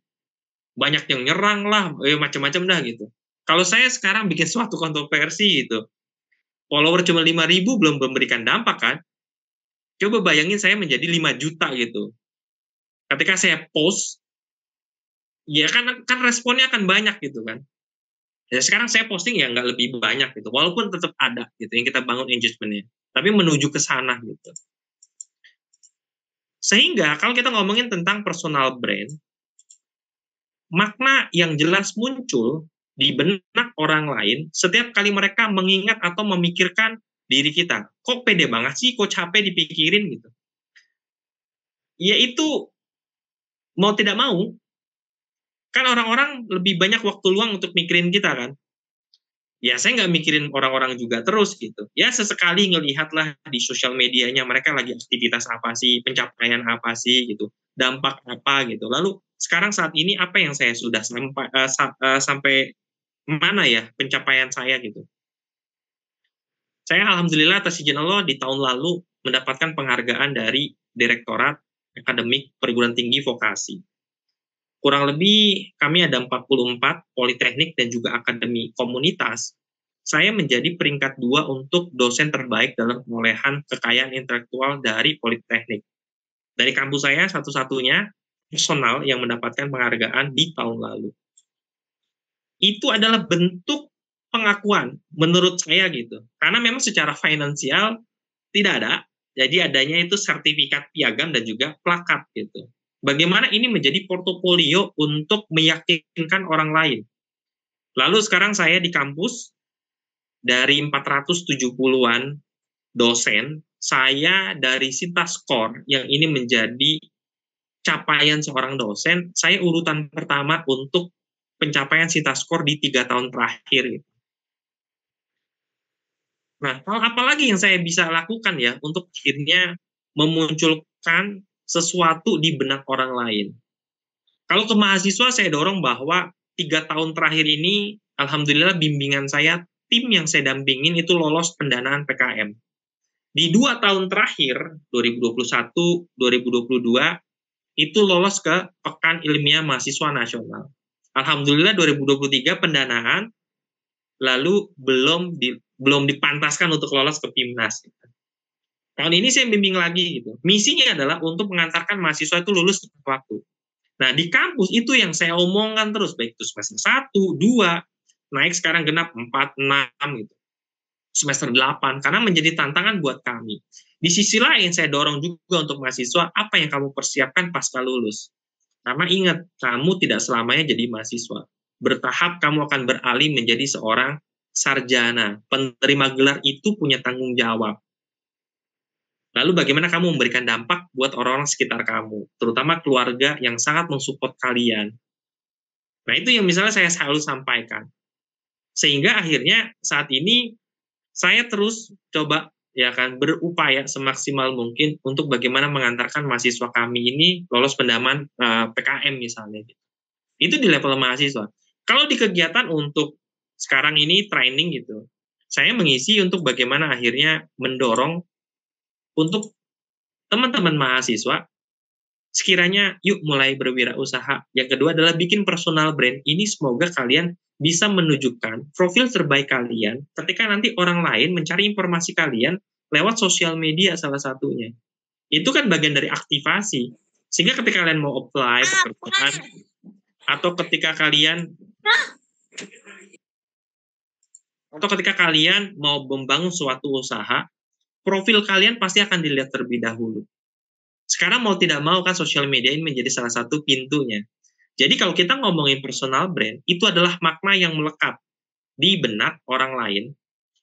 banyak yang nyerang lah, macam-macam dah gitu. Kalau saya sekarang bikin suatu kontroversi gitu, follower cuma 5.000 belum memberikan dampak kan? Coba bayangin saya menjadi 5 juta gitu. Ketika saya post, ya kan responnya akan banyak gitu kan. Ya sekarang saya posting ya nggak lebih banyak gitu, walaupun tetap ada gitu yang kita bangun engagement-nya, tapi menuju ke sana gitu. Sehingga kalau kita ngomongin tentang personal brand, makna yang jelas muncul di benak orang lain setiap kali mereka mengingat atau memikirkan diri kita. Kok pede banget sih, kok capek dipikirin gitu. Ya itu mau tidak mau, kan orang-orang lebih banyak waktu luang untuk mikirin kita kan. Ya saya nggak mikirin orang-orang juga terus gitu. Ya sesekali ngelihatlah di sosial medianya mereka lagi aktivitas apa sih, pencapaian apa sih gitu, dampak apa gitu. Lalu sekarang saat ini apa yang saya sudah sampai mana ya pencapaian saya gitu. Saya alhamdulillah atas izin Allah di tahun lalu mendapatkan penghargaan dari Direktorat Akademik Perguruan Tinggi Vokasi. Kurang lebih kami ada 44 politeknik dan juga akademi komunitas. Saya menjadi peringkat 2 untuk dosen terbaik dalam perolehan kekayaan intelektual dari politeknik. Dari kampus saya satu-satunya personal yang mendapatkan penghargaan di tahun lalu. Itu adalah bentuk pengakuan menurut saya gitu. Karena memang secara finansial tidak ada, jadi adanya itu sertifikat piagam dan juga plakat gitu. Bagaimana ini menjadi portofolio untuk meyakinkan orang lain. Lalu sekarang saya di kampus, dari 470-an dosen, saya dari Sintaskor yang ini menjadi capaian seorang dosen, saya urutan pertama untuk pencapaian Sintaskor di 3 tahun terakhir. Nah, apa lagi yang saya bisa lakukan ya untuk akhirnya memunculkan sesuatu di benak orang lain? Kalau ke mahasiswa saya dorong bahwa 3 tahun terakhir ini, alhamdulillah bimbingan saya, tim yang saya dampingin itu lolos pendanaan PKM. Di 2 tahun terakhir, 2021, 2022, itu lolos ke Pekan Ilmiah Mahasiswa Nasional. Alhamdulillah 2023 pendanaan, lalu belum dipantaskan untuk lolos ke PIMNAS. Tahun ini saya bimbing lagi gitu. Misinya adalah untuk mengantarkan mahasiswa itu lulus tepat waktu. Nah, di kampus itu yang saya omongkan terus, baik itu semester 1, 2, naik sekarang genap 4, 6 gitu. Semester 8, karena menjadi tantangan buat kami. Di sisi lain, saya dorong juga untuk mahasiswa, apa yang kamu persiapkan pasca lulus. Karena ingat, kamu tidak selamanya jadi mahasiswa. Bertahap kamu akan beralih menjadi seorang sarjana. Penerima gelar itu punya tanggung jawab. Lalu bagaimana kamu memberikan dampak buat orang-orang sekitar kamu, terutama keluarga yang sangat mensupport kalian. Nah, itu yang misalnya saya selalu sampaikan. Sehingga akhirnya saat ini saya terus coba ya kan berupaya semaksimal mungkin untuk bagaimana mengantarkan mahasiswa kami ini lolos pendanaan PKM misalnya. Itu di level mahasiswa. Kalau di kegiatan untuk sekarang ini training gitu, saya mengisi untuk bagaimana akhirnya mendorong untuk teman-teman mahasiswa, sekiranya yuk mulai berwirausaha. Yang kedua adalah bikin personal brand. Ini semoga kalian bisa menunjukkan profil terbaik kalian ketika nanti orang lain mencari informasi kalian lewat sosial media salah satunya. Itu kan bagian dari aktivasi. Sehingga ketika kalian mau apply pekerjaan, atau ketika kalian mau membangun suatu usaha, profil kalian pasti akan dilihat terlebih dahulu. Sekarang mau tidak mau kan sosial media ini menjadi salah satu pintunya. Jadi kalau kita ngomongin personal brand, itu adalah makna yang melekat di benak orang lain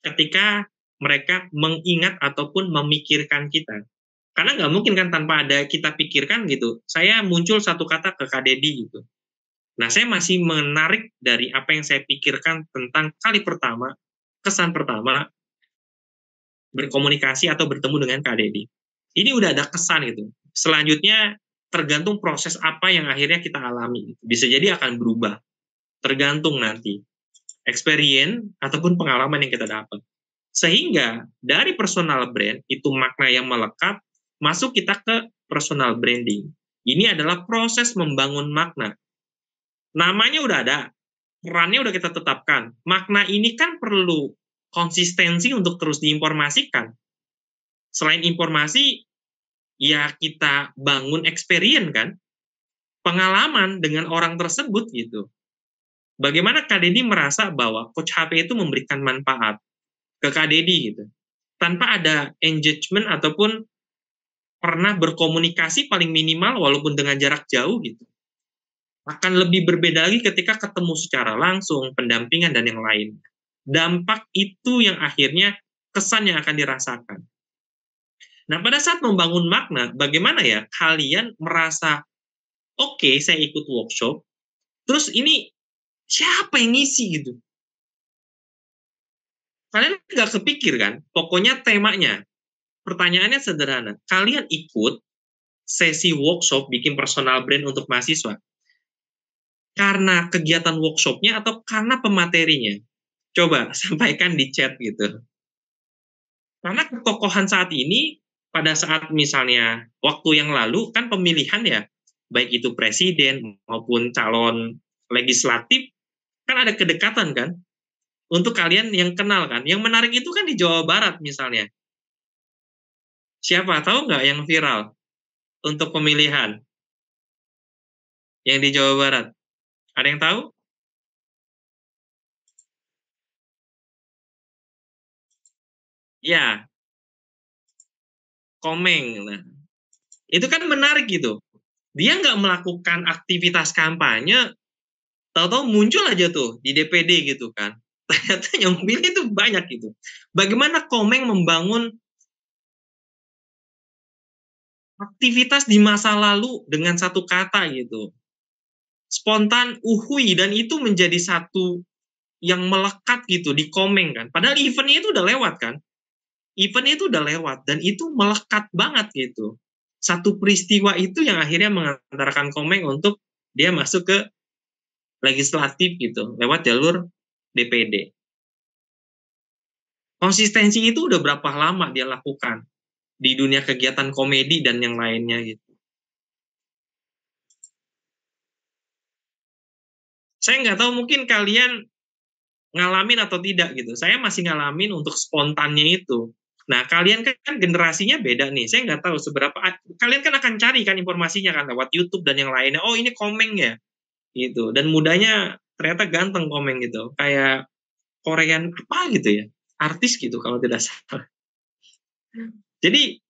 ketika mereka mengingat ataupun memikirkan kita. Karena nggak mungkin kan tanpa ada kita pikirkan gitu. Saya muncul satu kata ke Kak Dedi gitu. Nah, saya masih menarik dari apa yang saya pikirkan tentang kali pertama, kesan pertama, berkomunikasi atau bertemu dengan Kak Dedi. Ini udah ada kesan gitu. Selanjutnya tergantung proses apa yang akhirnya kita alami. Bisa jadi akan berubah. Tergantung nanti experience ataupun pengalaman yang kita dapat. Sehingga dari personal brand, itu makna yang melekat, masuk kita ke personal branding. Ini adalah proses membangun makna. Namanya udah ada, perannya udah kita tetapkan. Makna ini kan perlu konsistensi untuk terus diinformasikan. Selain informasi, ya kita bangun experience kan, pengalaman dengan orang tersebut gitu. Bagaimana Kak Deddy merasa bahwa Coach HP itu memberikan manfaat ke Kak Deddy gitu, tanpa ada engagement ataupun pernah berkomunikasi paling minimal walaupun dengan jarak jauh gitu. Akan lebih berbeda lagi ketika ketemu secara langsung, pendampingan dan yang lain. Dampak itu yang akhirnya kesan yang akan dirasakan. Nah, pada saat membangun makna, bagaimana ya kalian merasa, oke, saya ikut workshop, terus ini siapa yang ngisi gitu? Kalian nggak kepikir kan? Pokoknya temanya. Pertanyaannya sederhana. Kalian ikut sesi workshop bikin personal brand untuk mahasiswa karena kegiatan workshopnya atau karena pematerinya? Coba sampaikan di chat gitu. Karena ketokohan saat ini, pada saat misalnya waktu yang lalu, kan pemilihan ya, baik itu presiden maupun calon legislatif, kan ada kedekatan kan? Untuk kalian yang kenal kan, yang menarik itu kan di Jawa Barat misalnya. Siapa tahu nggak yang viral untuk pemilihan yang di Jawa Barat? Ada yang tahu? Ya, Komeng. Nah, itu kan menarik gitu. Dia nggak melakukan aktivitas kampanye, tahu-tahu muncul aja tuh di DPD gitu kan. Ternyata yang pilih itu banyak gitu. Bagaimana Komeng membangun aktivitas di masa lalu dengan satu kata gitu. Spontan, uhui, dan itu menjadi satu yang melekat gitu di Komeng kan. Padahal eventnya itu udah lewat kan. Eventnya itu udah lewat dan itu melekat banget gitu. Satu peristiwa itu yang akhirnya mengantarkan Komeng untuk dia masuk ke legislatif gitu lewat jalur DPD. Konsistensi itu udah berapa lama dia lakukan di dunia kegiatan komedi dan yang lainnya gitu. Saya nggak tahu mungkin kalian ngalamin atau tidak gitu. Saya masih ngalamin untuk spontannya itu. Nah, kalian kan generasinya beda nih. Saya nggak tahu seberapa kalian kan akan cari kan informasinya kan lewat YouTube dan yang lainnya. Oh, ini Komeng ya. Gitu. Dan mudanya ternyata ganteng Komeng gitu. Kayak Korean apa gitu ya. Artis gitu kalau tidak salah. Jadi,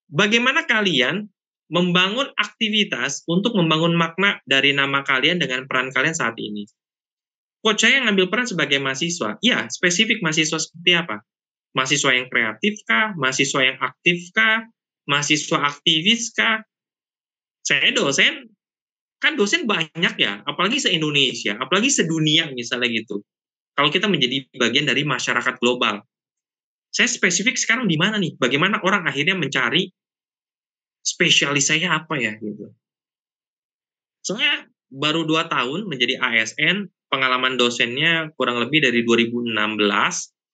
bagaimana kalian membangun aktivitas untuk membangun makna dari nama kalian dengan peran kalian saat ini? Coach saya ngambil peran sebagai mahasiswa. Ya, spesifik mahasiswa seperti apa? Mahasiswa yang kreatif kah? Mahasiswa yang aktif kah? Mahasiswa aktivis kah? Saya dosen, kan dosen banyak ya, apalagi se-Indonesia, apalagi sedunia misalnya gitu. Kalau kita menjadi bagian dari masyarakat global. Saya spesifik sekarang di mana nih? Bagaimana orang akhirnya mencari spesialis saya apa ya gitu. Saya baru 2 tahun menjadi ASN, pengalaman dosennya kurang lebih dari 2016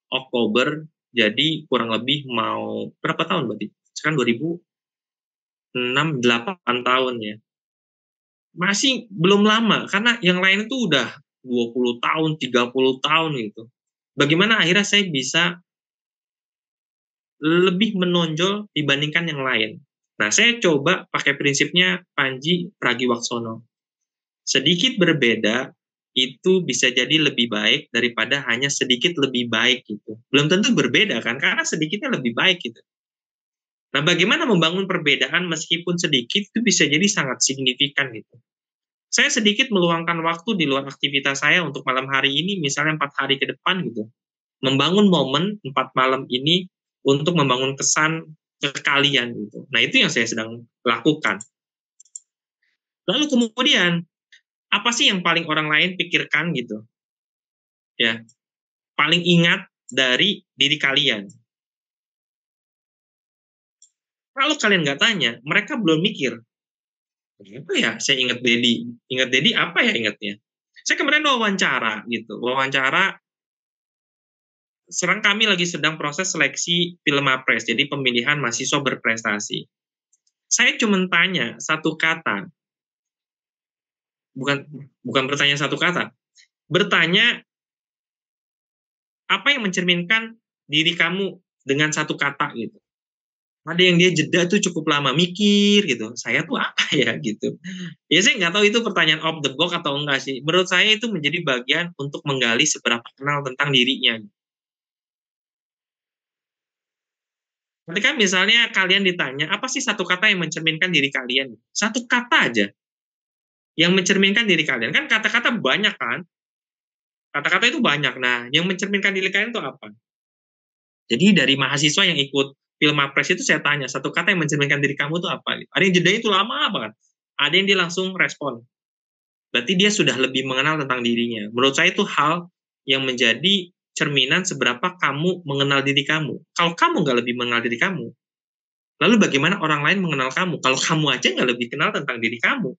Oktober, jadi kurang lebih mau berapa tahun berarti? Sekarang 2006, 8 tahun ya. Masih belum lama, karena yang lain itu udah 20 tahun, 30 tahun gitu. Bagaimana akhirnya saya bisa lebih menonjol dibandingkan yang lain. Nah, saya coba pakai prinsipnya Panji Pragiwaksono. Sedikit berbeda itu bisa jadi lebih baik daripada hanya sedikit lebih baik gitu. Belum tentu berbeda kan, karena sedikitnya lebih baik gitu. Nah, bagaimana membangun perbedaan meskipun sedikit itu bisa jadi sangat signifikan gitu. Saya sedikit meluangkan waktu di luar aktivitas saya untuk malam hari ini, misalnya 4 hari ke depan gitu. Membangun momen 4 malam ini untuk membangun kesan ke kalian gitu. Nah, itu yang saya sedang lakukan. Lalu kemudian, apa sih yang paling orang lain pikirkan gitu? Ya, paling ingat dari diri kalian. Kalau kalian nggak tanya, mereka belum mikir. Apa ya saya ingat Dedi? Ingat Dedi apa ya ingatnya? Saya kemarin wawancara gitu. Wawancara sekarang kami lagi sedang proses seleksi Filmapres, jadi pemilihan mahasiswa berprestasi. Saya cuma tanya satu kata, bukan bertanya satu kata, bertanya apa yang mencerminkan diri kamu dengan satu kata gitu. Ada yang dia jeda tuh cukup lama mikir gitu. Saya tuh apa ya gitu. Ya saya nggak tahu itu pertanyaan off the box atau enggak sih. Menurut saya itu menjadi bagian untuk menggali seberapa kenal tentang dirinya. Ketika misalnya kalian ditanya, apa sih satu kata yang mencerminkan diri kalian? Satu kata aja yang mencerminkan diri kalian. Kan kata-kata banyak kan? Kata-kata itu banyak. Nah, yang mencerminkan diri kalian itu apa? Jadi dari mahasiswa yang ikut Filmapres itu saya tanya, satu kata yang mencerminkan diri kamu itu apa? Ada yang jedanya itu lama banget. Ada yang dia langsung respon. Berarti dia sudah lebih mengenal tentang dirinya. Menurut saya itu hal yang menjadi cerminan seberapa kamu mengenal diri kamu. Kalau kamu nggak lebih mengenal diri kamu, lalu bagaimana orang lain mengenal kamu? Kalau kamu aja nggak lebih kenal tentang diri kamu.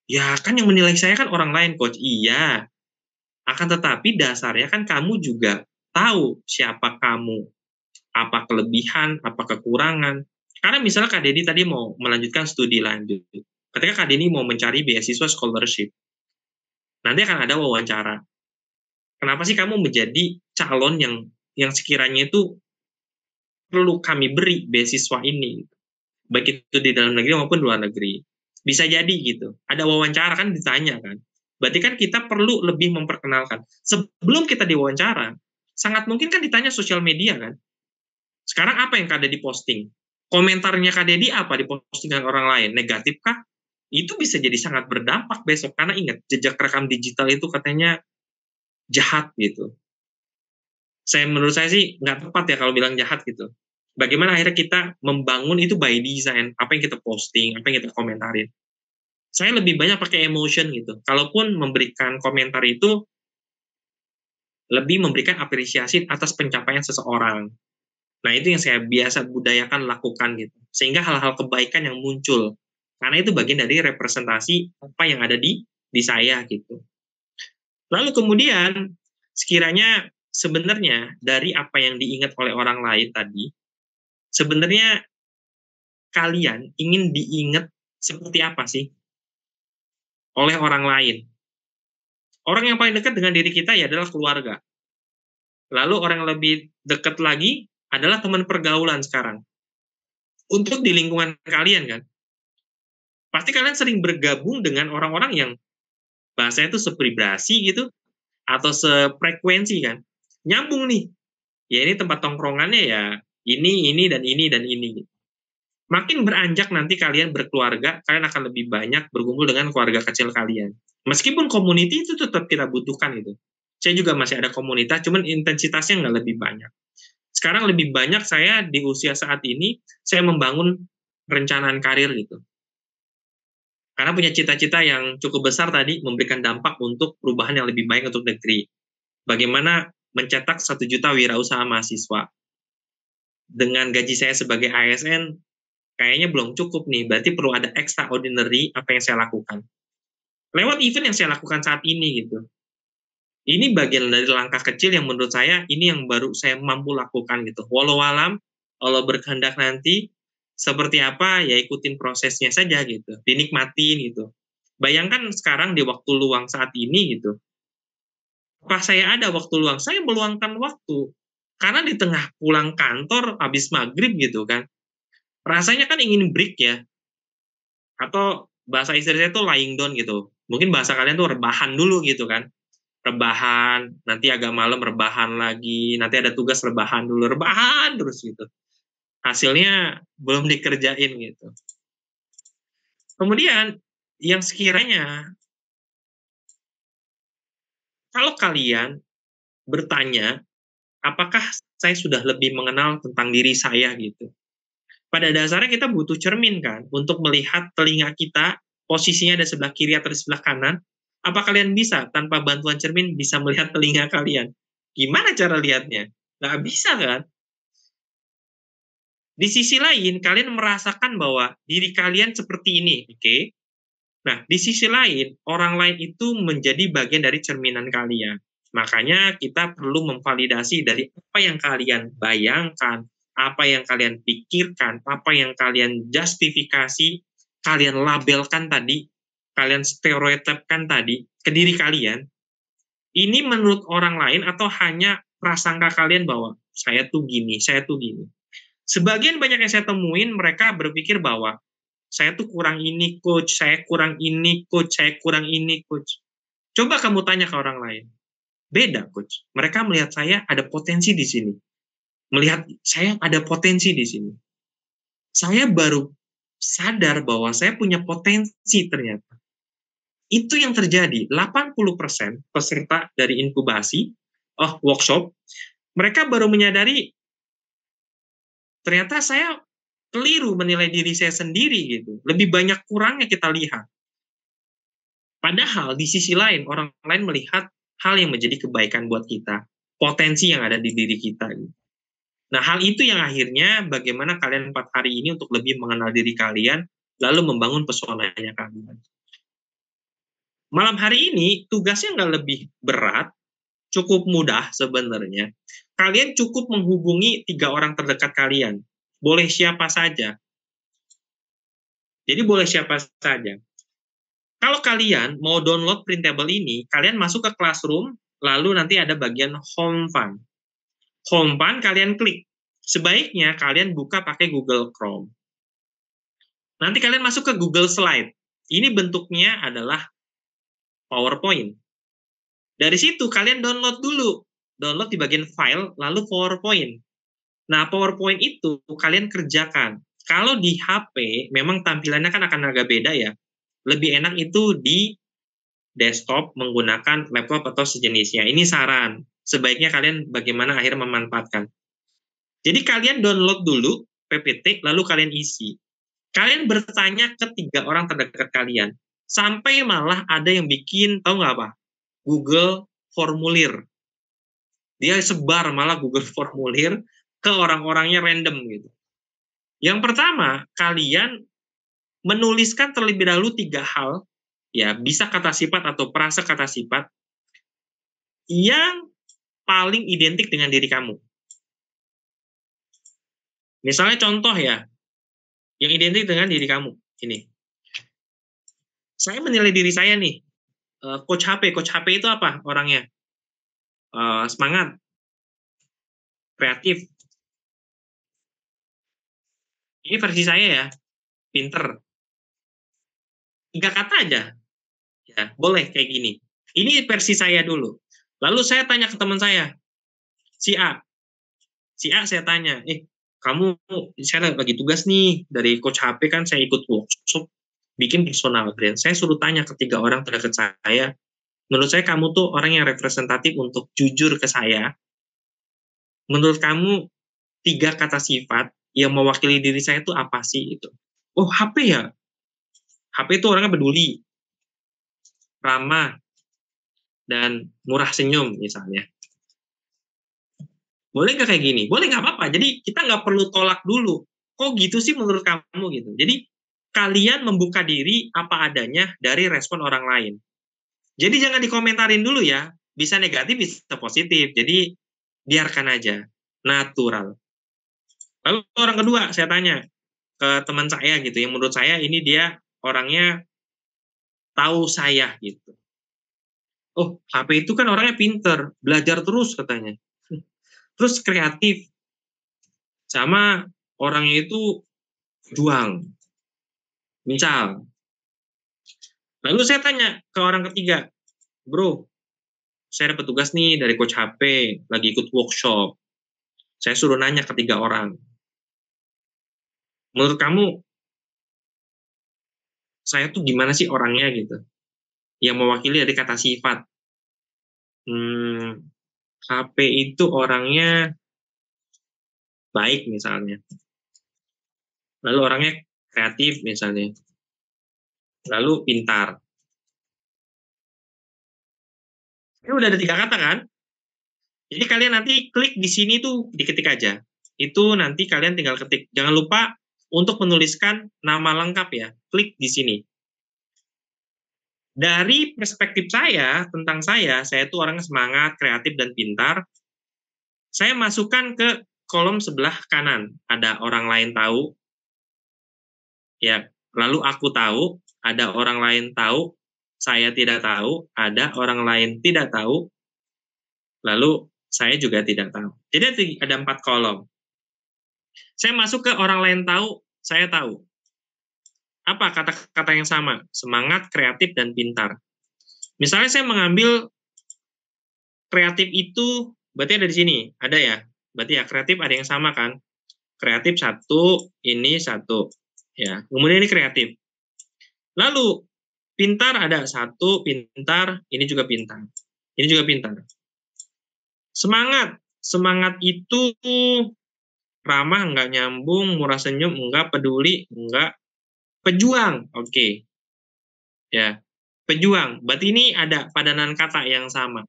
Ya kan yang menilai saya kan orang lain, Coach. Iya. Akan tetapi dasarnya kan kamu juga tahu siapa kamu, apa kelebihan, apa kekurangan. Karena misalnya Kak Deddy tadi mau melanjutkan studi lanjut. Ketika Kak Deddy mau mencari beasiswa scholarship, nanti akan ada wawancara. Kenapa sih kamu menjadi calon yang sekiranya itu perlu kami beri beasiswa ini? Baik itu di dalam negeri maupun luar negeri. Bisa jadi gitu. Ada wawancara kan ditanya kan. Berarti kan kita perlu lebih memperkenalkan. Sebelum kita diwawancara, sangat mungkin kan ditanya sosial media kan. Sekarang apa yang Kak Deddy posting? Komentarnya Kak Deddy apa di postingan orang lain? Negatif kah? Itu bisa jadi sangat berdampak besok. Karena ingat, jejak rekam digital itu katanya jahat gitu. Menurut saya sih nggak tepat ya kalau bilang jahat gitu. Bagaimana akhirnya kita membangun itu by design, apa yang kita posting, apa yang kita komentarin. Saya lebih banyak pakai emotion gitu. Kalaupun memberikan komentar itu, lebih memberikan apresiasi atas pencapaian seseorang. Nah, itu yang saya biasa budayakan lakukan gitu. Sehingga hal-hal kebaikan yang muncul. Karena itu bagian dari representasi apa yang ada di saya gitu. Lalu kemudian, sekiranya sebenarnya dari apa yang diingat oleh orang lain tadi, sebenarnya kalian ingin diingat seperti apa sih oleh orang lain? Orang yang paling dekat dengan diri kita ya adalah keluarga. Lalu orang yang lebih dekat lagi adalah teman pergaulan sekarang. Untuk di lingkungan kalian kan, pasti kalian sering bergabung dengan orang-orang yang bahasanya itu sevibrasi gitu, atau sefrekuensi kan. Nyambung nih. Ya ini tempat tongkrongannya ya ini, dan ini, dan ini. Makin beranjak nanti kalian berkeluarga, kalian akan lebih banyak berkumpul dengan keluarga kecil kalian. Meskipun community itu tetap kita butuhkan itu. Saya juga masih ada komunitas, cuman intensitasnya nggak lebih banyak. Sekarang lebih banyak saya di usia saat ini, saya membangun perencanaan karir gitu. Karena punya cita-cita yang cukup besar tadi, memberikan dampak untuk perubahan yang lebih baik untuk negeri. Bagaimana mencetak 1 juta wirausaha mahasiswa. Dengan gaji saya sebagai ASN, kayaknya belum cukup nih, berarti perlu ada extraordinary apa yang saya lakukan. Lewat event yang saya lakukan saat ini gitu. Ini bagian dari langkah kecil yang menurut saya ini yang baru saya mampu lakukan gitu. Walau alam, Allah berkehendak nanti seperti apa ya ikutin prosesnya saja gitu. Dinikmatin gitu. Bayangkan sekarang di waktu luang saat ini gitu. Apa saya ada waktu luang? Saya meluangkan waktu. Karena di tengah pulang kantor habis maghrib gitu kan. Rasanya kan ingin break ya. Atau bahasa istri saya tuh lying down gitu. Mungkin bahasa kalian tuh rebahan dulu gitu kan. Rebahan, nanti agak malam rebahan lagi, nanti ada tugas rebahan dulu, rebahan terus gitu. Hasilnya belum dikerjain gitu. Kemudian yang sekiranya kalau kalian bertanya, apakah saya sudah lebih mengenal tentang diri saya gitu. Pada dasarnya kita butuh cermin kan untuk melihat telinga kita posisinya ada sebelah kiri atau di sebelah kanan. Apa kalian bisa tanpa bantuan cermin bisa melihat telinga kalian? Gimana cara lihatnya? Nggak bisa kan? Di sisi lain, kalian merasakan bahwa diri kalian seperti ini, oke? Nah, di sisi lain, orang lain itu menjadi bagian dari cerminan kalian. Makanya kita perlu memvalidasi dari apa yang kalian bayangkan, apa yang kalian pikirkan, apa yang kalian justifikasi, kalian labelkan tadi, kalian stereotipkan tadi ke diri kalian. Ini menurut orang lain atau hanya prasangka kalian bahwa saya tuh gini, saya tuh gini. Sebagian banyak yang saya temuin, mereka berpikir bahwa saya tuh kurang ini, coach, saya kurang ini, coach, saya kurang ini, coach. Coba kamu tanya ke orang lain. Beda, coach. Mereka melihat saya ada potensi di sini. Melihat saya ada potensi di sini. Saya baru sadar bahwa saya punya potensi ternyata. Itu yang terjadi. 80% peserta dari inkubasi, workshop, mereka baru menyadari ternyata saya keliru menilai diri saya sendiri gitu. Lebih banyak kurangnya kita lihat. Padahal di sisi lain, orang lain melihat hal yang menjadi kebaikan buat kita, potensi yang ada di diri kita. Nah, hal itu yang akhirnya bagaimana kalian 4 hari ini untuk lebih mengenal diri kalian, lalu membangun pesonanya kalian. Malam hari ini, tugasnya nggak lebih berat, cukup mudah sebenarnya. Kalian cukup menghubungi 3 orang terdekat kalian. Boleh siapa saja. Jadi boleh siapa saja. Kalau kalian mau download printable ini, kalian masuk ke Classroom, lalu nanti ada bagian Home Fund. Home Fund kalian klik. Sebaiknya kalian buka pakai Google Chrome. Nanti kalian masuk ke Google Slide. Ini bentuknya adalah PowerPoint. Dari situ kalian download dulu. Download di bagian file, lalu PowerPoint. Nah, PowerPoint itu kalian kerjakan. Kalau di HP, memang tampilannya kan akan agak beda ya. Lebih enak itu di desktop menggunakan laptop atau sejenisnya. Ini saran. Sebaiknya kalian bagaimana akhirnya memanfaatkan. Jadi kalian download dulu PPT, lalu kalian isi. Kalian bertanya ke 3 orang terdekat kalian. Sampai malah ada yang bikin, tahu nggak apa? Google Formulir. Dia sebar malah Google Formulir ke orang-orangnya random gitu. Yang pertama, kalian menuliskan terlebih dahulu 3 hal, ya bisa kata sifat atau prase kata sifat, yang paling identik dengan diri kamu. Misalnya contoh ya, yang identik dengan diri kamu. Ini. Saya menilai diri saya nih, Coach HP. Coach HP itu apa orangnya? Semangat, kreatif. Ini versi saya ya, pinter. 3 kata aja. Ya, boleh kayak gini. Ini versi saya dulu. Lalu saya tanya ke teman saya, si A. Si A saya tanya, kamu, saya lagi tugas nih, dari Coach HP kan saya ikut workshop, bikin personal brand. Saya suruh tanya ke 3 orang terdekat saya, menurut saya kamu tuh orang yang representatif untuk jujur ke saya. Menurut kamu 3 kata sifat yang mewakili diri saya itu apa sih itu? Oh, HP ya? HP itu orangnya peduli, ramah, dan murah senyum misalnya. Boleh nggak kayak gini? Boleh, nggak apa-apa. Jadi kita nggak perlu tolak dulu. Kok gitu sih menurut kamu gitu? Jadi kalian membuka diri apa adanya dari respon orang lain. Jadi jangan dikomentarin dulu ya. Bisa negatif, bisa positif. Jadi biarkan aja. Natural. Lalu orang kedua saya tanya ke teman saya gitu. Yang menurut saya ini dia orangnya tahu saya gitu. Oh, HP itu kan orangnya pinter. Belajar terus katanya. Terus kreatif, sama orangnya itu juang, misal. Lalu saya tanya ke orang ketiga, bro, saya dapat tugas nih dari Coach HP, lagi ikut workshop. Saya suruh nanya ke 3 orang. Menurut kamu, saya tuh gimana sih orangnya gitu? Yang mewakili dari kata sifat. HP itu orangnya baik misalnya. Lalu orangnya kreatif misalnya. Lalu pintar. Ini udah ada 3 kata kan? Jadi kalian nanti klik di sini tuh diketik aja. Itu nanti kalian tinggal ketik. Jangan lupa untuk menuliskan nama lengkap ya. Klik di sini. Dari perspektif saya, tentang saya itu orang semangat, kreatif, dan pintar. Saya masukkan ke kolom sebelah kanan. Ada orang lain tahu, ya. Lalu aku tahu, ada orang lain tahu, saya tidak tahu, ada orang lain tidak tahu, lalu saya juga tidak tahu. Jadi ada 4 kolom. Saya masuk ke orang lain tahu, saya tahu. Apa kata-kata yang sama? Semangat, kreatif, dan pintar. Misalnya saya mengambil kreatif itu, berarti ada di sini, ada ya? Berarti ya kreatif ada yang sama kan? Kreatif 1, ini 1. Ya, kemudian ini kreatif. Lalu pintar ada 1, pintar, ini juga pintar. Ini juga pintar. Semangat. Semangat itu ramah, enggak nyambung, murah senyum, enggak peduli, enggak. Pejuang, oke. Ya, pejuang. Berarti ini ada padanan kata yang sama.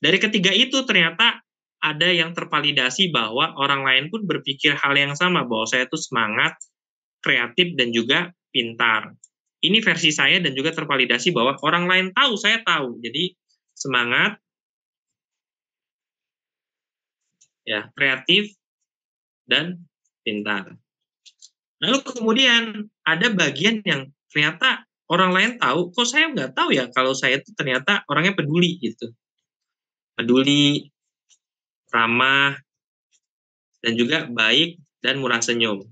Dari ketiga itu ternyata ada yang tervalidasi bahwa orang lain pun berpikir hal yang sama, bahwa saya itu semangat, kreatif, dan juga pintar. Ini versi saya dan juga tervalidasi bahwa orang lain tahu, saya tahu. Jadi semangat, ya, kreatif, dan pintar. Lalu kemudian ada bagian yang ternyata orang lain tahu, kok saya nggak tahu ya kalau saya itu ternyata orangnya peduli gitu. Peduli, ramah, dan juga baik dan murah senyum.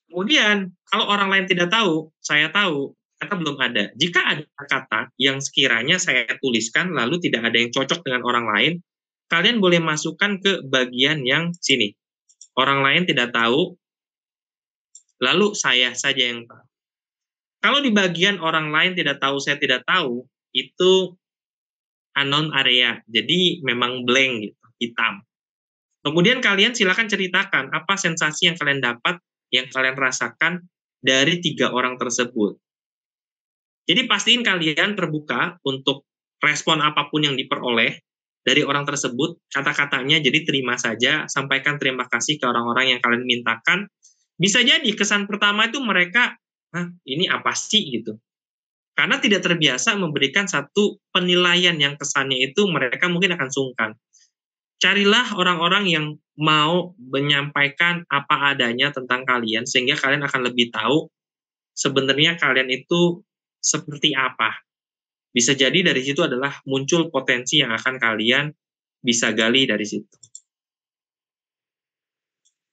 Kemudian, kalau orang lain tidak tahu, saya tahu, kata belum ada. Jika ada kata yang sekiranya saya tuliskan lalu tidak ada yang cocok dengan orang lain, kalian boleh masukkan ke bagian yang sini. Orang lain tidak tahu, lalu saya saja yang tahu. Kalau di bagian orang lain tidak tahu, saya tidak tahu, itu unknown area. Jadi memang blank gitu, hitam. Kemudian kalian silakan ceritakan apa sensasi yang kalian dapat, yang kalian rasakan dari 3 orang tersebut. Jadi pastiin kalian terbuka untuk respon apapun yang diperoleh dari orang tersebut, kata-katanya, jadi terima saja, sampaikan terima kasih ke orang-orang yang kalian mintakan. Bisa jadi kesan pertama itu mereka, hah, ini apa sih gitu. Karena tidak terbiasa memberikan satu penilaian yang kesannya itu mereka mungkin akan sungkan. Carilah orang-orang yang mau menyampaikan apa adanya tentang kalian, sehingga kalian akan lebih tahu sebenarnya kalian itu seperti apa. Bisa jadi dari situ adalah muncul potensi yang akan kalian bisa gali dari situ.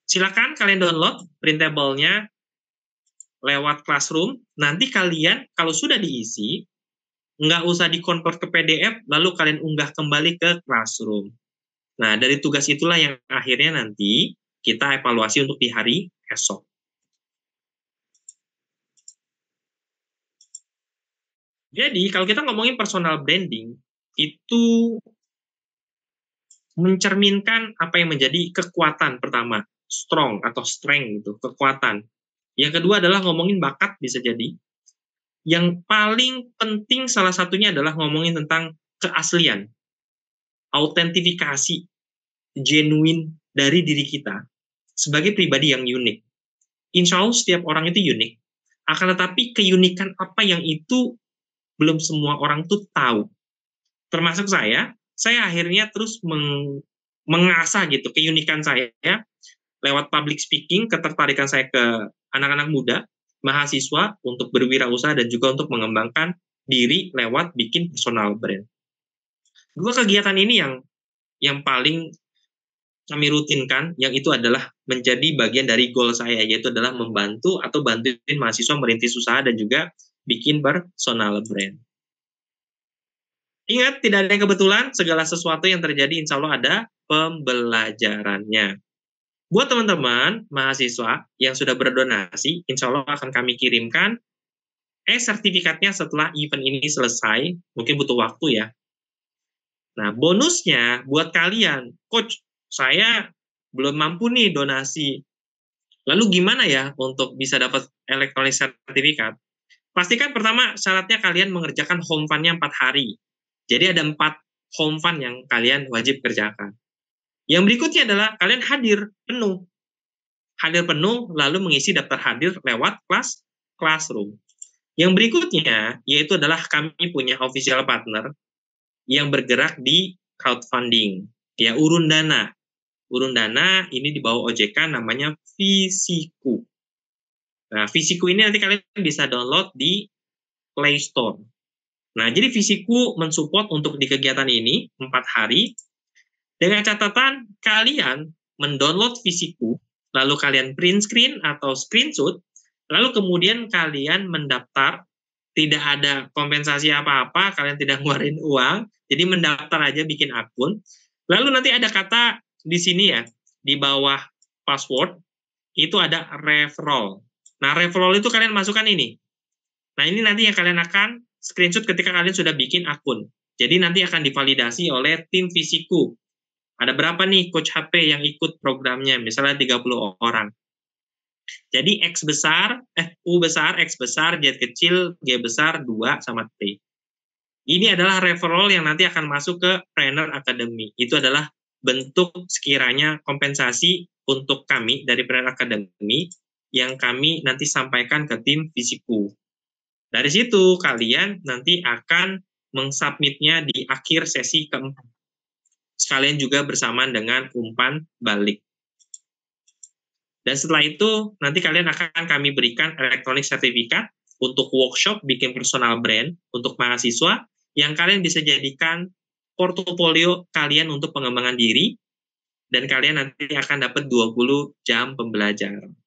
Silakan kalian download printable-nya lewat Classroom. Nanti kalian kalau sudah diisi, nggak usah di-convert ke PDF, lalu kalian unggah kembali ke Classroom. Nah, dari tugas itulah yang akhirnya nanti kita evaluasi untuk di hari esok. Jadi, kalau kita ngomongin personal branding, itu mencerminkan apa yang menjadi kekuatan pertama, strong atau strength gitu, kekuatan. Yang kedua adalah ngomongin bakat bisa jadi. Yang paling penting salah satunya adalah ngomongin tentang keaslian, autentifikasi, genuine dari diri kita sebagai pribadi yang unik. Insya Allah setiap orang itu unik, akan tetapi keunikan apa yang itu belum semua orang tuh tahu. Termasuk saya akhirnya terus mengasah gitu keunikan saya lewat public speaking, ketertarikan saya ke anak-anak muda, mahasiswa untuk berwirausaha dan juga untuk mengembangkan diri lewat bikin personal brand. 2 kegiatan ini yang paling kami rutinkan, yang itu adalah menjadi bagian dari goal saya, yaitu adalah membantu atau bantuin mahasiswa merintis usaha dan juga bikin personal brand. Ingat, tidak ada yang kebetulan, segala sesuatu yang terjadi insya Allah ada pembelajarannya. Buat teman-teman mahasiswa yang sudah berdonasi, insya Allah akan kami kirimkan sertifikatnya setelah event ini selesai, mungkin butuh waktu ya. Nah, bonusnya buat kalian, Coach, saya belum mampu nih donasi. Lalu gimana ya untuk bisa dapat elektronik sertifikat? Pastikan pertama syaratnya kalian mengerjakan home fund-nya 4 hari. Jadi ada 4 home fund yang kalian wajib kerjakan. Yang berikutnya adalah kalian hadir penuh. hadir penuh lalu mengisi daftar hadir lewat classroom. Yang berikutnya yaitu adalah kami punya official partner yang bergerak di crowdfunding, ya urun dana. Urun dana ini di bawah OJK namanya Visiku. Nah, Visiku ini nanti kalian bisa download di Play Store. Nah, jadi Visiku mensupport untuk di kegiatan ini 4 hari. Dengan catatan kalian mendownload Visiku, lalu kalian print screen atau screenshot, lalu kemudian kalian mendaftar, tidak ada kompensasi apa-apa, kalian tidak ngeluarin uang, jadi mendaftar aja bikin akun. Lalu nanti ada kata di sini ya, di bawah password, itu ada referral. Nah, referral itu kalian masukkan ini. Nah, ini nanti yang kalian akan screenshot ketika kalian sudah bikin akun. Jadi nanti akan divalidasi oleh tim Visiku. Ada berapa nih coach HP yang ikut programnya? Misalnya 30 orang. Jadi U besar, X besar, Z kecil, G besar, 2 sama T. Ini adalah referral yang nanti akan masuk ke Trainer Academy. Itu adalah bentuk sekiranya kompensasi untuk kami dari Trainer Academy yang kami nanti sampaikan ke tim Visiku. Dari situ kalian nanti akan mengsubmitnya di akhir sesi keempat. Sekalian juga bersamaan dengan umpan balik. Dan setelah itu, nanti kalian akan kami berikan elektronik sertifikat untuk workshop bikin personal brand untuk mahasiswa yang kalian bisa jadikan portofolio kalian untuk pengembangan diri, dan kalian nanti akan dapat 20 jam pembelajaran.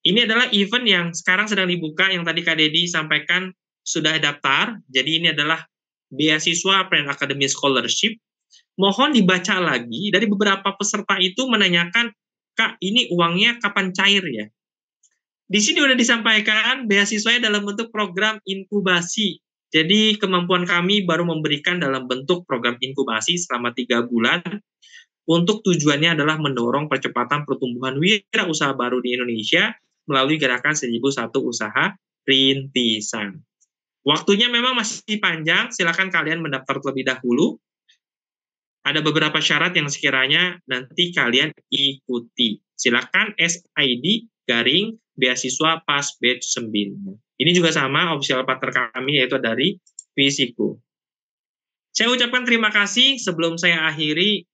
Ini adalah event yang sekarang sedang dibuka, yang tadi Kak Dedi sampaikan sudah daftar, jadi ini adalah beasiswa Brand Academy Scholarship. Mohon dibaca lagi, dari beberapa peserta itu menanyakan, Kak, ini uangnya kapan cair ya? Di sini udah disampaikan, beasiswanya dalam bentuk program inkubasi. Jadi kemampuan kami baru memberikan dalam bentuk program inkubasi selama 3 bulan, untuk tujuannya adalah mendorong percepatan pertumbuhan wirausaha baru di Indonesia melalui gerakan 1001 usaha rintisan. Waktunya memang masih panjang, silakan kalian mendaftar terlebih dahulu. Ada beberapa syarat yang sekiranya nanti kalian ikuti. Silakan SID garing beasiswa pas batch 9. Ini juga sama official partner kami yaitu dari Visiku. Saya ucapkan terima kasih. Sebelum saya akhiri,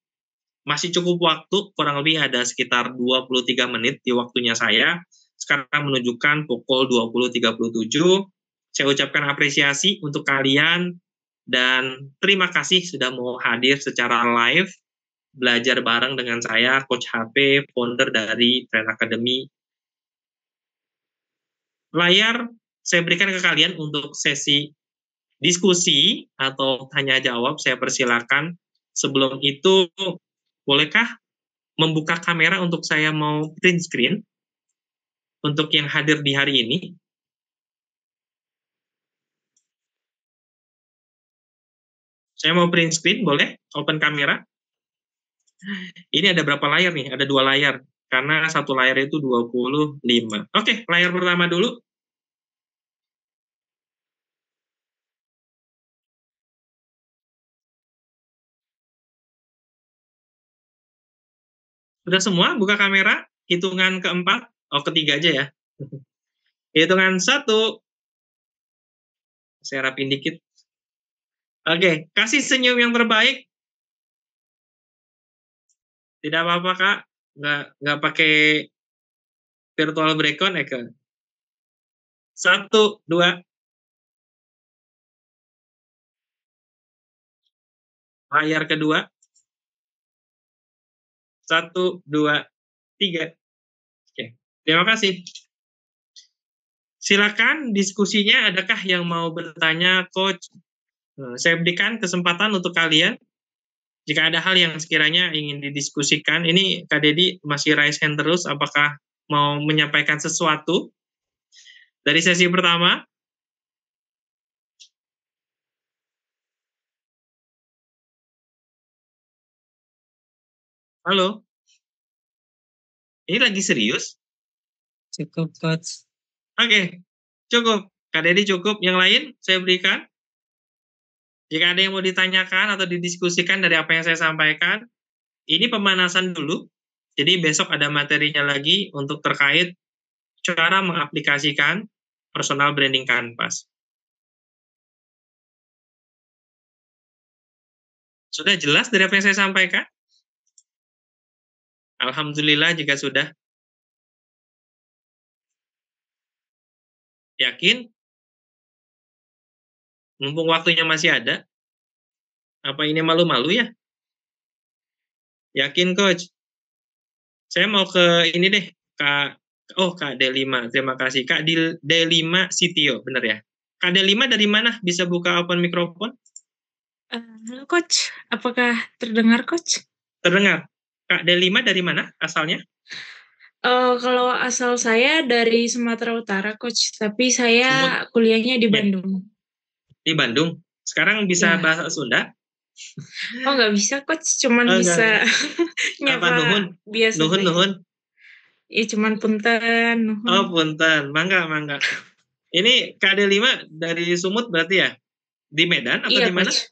masih cukup waktu, kurang lebih ada sekitar 23 menit di waktunya saya. Sekarang menunjukkan pukul 20.37. Saya ucapkan apresiasi untuk kalian dan terima kasih sudah mau hadir secara live, belajar bareng dengan saya, Coach HP, founder dari Trainer Academy. Layar saya berikan ke kalian untuk sesi diskusi atau tanya jawab, saya persilakan. Sebelum itu, bolehkah membuka kamera untuk saya mau print screen untuk yang hadir di hari ini? Saya mau print screen, boleh? Open kamera. Ini ada berapa layar nih? Ada 2 layar. Karena satu layar itu 25. Oke, layar pertama dulu. Sudah semua buka kamera? Hitungan keempat? Oh, ketiga aja ya. Hitungan 1. Saya rapin dikit. Oke, kasih senyum yang terbaik. Tidak apa-apa, Kak. Nggak pakai virtual breakdown ya, Kak. 1, 2. Layar kedua. 1, 2, 3. Oke, terima kasih. Silakan diskusinya, adakah yang mau bertanya, Coach? Saya berikan kesempatan untuk kalian. Jika ada hal yang sekiranya ingin didiskusikan, ini Kak Dedi masih raise hand terus, apakah mau menyampaikan sesuatu dari sesi pertama? Halo? Ini lagi serius? Cukup, Coach. Oke, cukup. Kak Dedi cukup. Yang lain saya berikan. Jika ada yang mau ditanyakan atau didiskusikan dari apa yang saya sampaikan, ini pemanasan dulu. Jadi besok ada materinya lagi untuk terkait cara mengaplikasikan personal branding Canvas. Sudah jelas dari apa yang saya sampaikan? Alhamdulillah jika sudah. Yakin? Mumpung waktunya masih ada. Apa ini malu-malu ya? Yakin, Coach? Saya mau ke ini deh, Kak. Oh, Kak D5. Terima kasih. Kak D5 Sitio, benar ya? Kak D5 dari mana? Bisa buka open mikrofon? Halo Coach, apakah terdengar Coach? Terdengar. Kak D5 dari mana asalnya? Kalau asal saya dari Sumatera Utara Coach, tapi saya Sumut. kuliahnya di Ya. Bandung. Di Bandung. Sekarang bisa Ya. bahasa Sunda? Oh nggak bisa Coach, cuman bisa Apa nyapa nuhun? biasa. Nuhun. Ya cuman punten, nuhun. Oh, punten. Mangga. Ini Kak D5 dari Sumut berarti ya? Di Medan atau Iya di mana? Coach.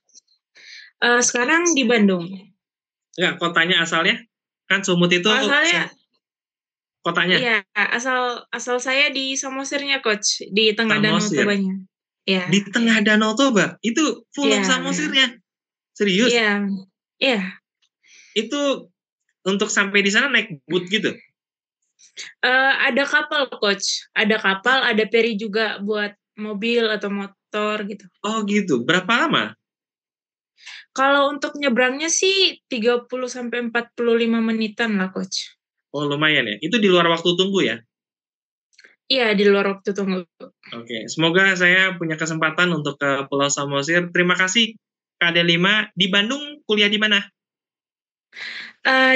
Sekarang di Bandung. Enggak, kotanya asalnya? Kan Sumut itu Asalnya kotanya. iya, asal saya di Samosirnya Coach, di tengah Danau Samosir. Tobanya. Ya. Di tengah Danau Toba. Itu Pulau Iya. Samosirnya. Serius? Iya. Iya. Itu untuk sampai di sana naik boat gitu? Ada kapal Coach, ada kapal, ada peri juga buat mobil atau motor gitu. Oh gitu. Berapa lama? Kalau untuk nyebrangnya sih 30 sampai 45 menitan lah Coach. Oh lumayan ya. Itu di luar waktu tunggu ya? Iya, di luar waktu tunggu. Oke. Semoga saya punya kesempatan untuk ke Pulau Samosir. Terima kasih Kak D5. Di Bandung kuliah di mana?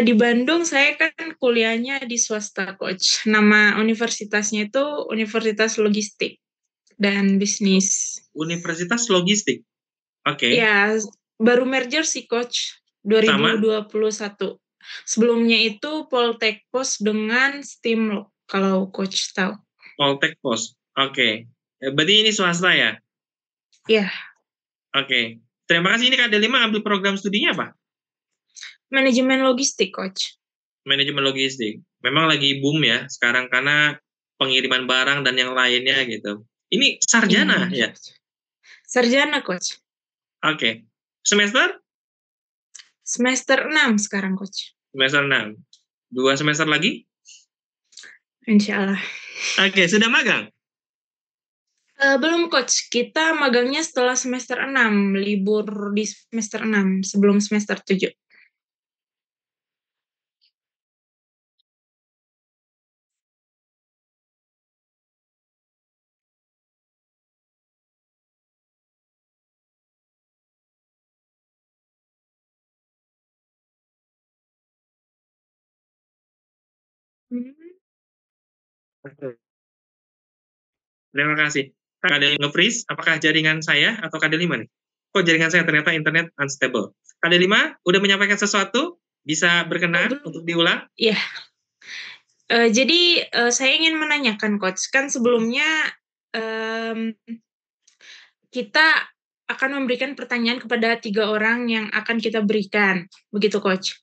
Di Bandung saya kan kuliahnya di swasta Coach. Nama universitasnya itu Universitas Logistik dan Bisnis. Universitas Logistik. Oke. Ya, baru merger sih Coach, 2021. Sebelumnya itu Poltekpos dengan Stimlok, kalau Coach tahu. Poltek Pos. Oke. Berarti ini swasta ya? Ya, Oke. Terima kasih. Ini Kak D5 ambil program studinya apa? manajemen logistik Coach. Manajemen logistik. Memang lagi boom ya sekarang karena pengiriman barang dan yang lainnya gitu. Ini sarjana ya? Sarjana Coach. Oke. Semester? Semester 6 sekarang Coach. Semester 6. 2 semester lagi? Insya Allah. Oke, sudah magang? Belum Coach, kita magangnya setelah semester 6, libur di semester 6, sebelum semester 7. Terima kasih. Kak D5 nge-freeze, apakah jaringan saya atau Kak D5 nih? Kok jaringan saya ternyata internet unstable. Kak D5 udah menyampaikan sesuatu? Bisa berkenan untuk diulang? Iya. Jadi saya ingin menanyakan Coach, kan sebelumnya kita akan memberikan pertanyaan kepada 3 orang yang akan kita berikan, begitu Coach?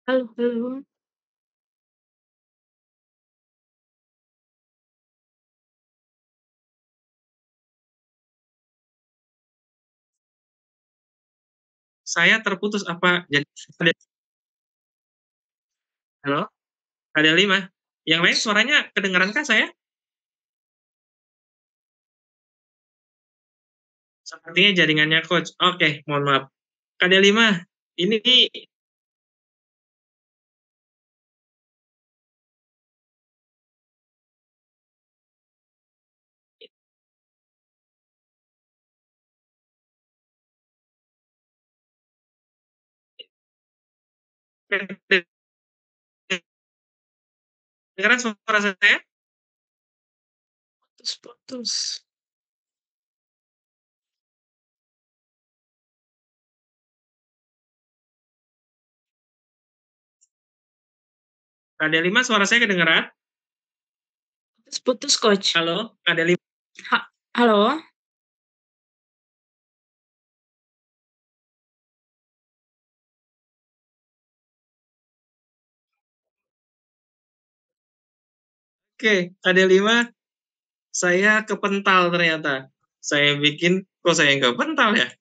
Halo. Saya terputus apa jadi halo? Ada 5. Yang lain suaranya kedengaran kah saya? Sepertinya jaringannya coach. Oke, mohon maaf. Kak D5, ini kedengaran suara saya? Putus. KD5 suara saya kedengeran? Putus, Coach. Halo, KD5. Halo? Oke, KD5, saya kepental ternyata. Saya bikin, kok saya nggak pental ya?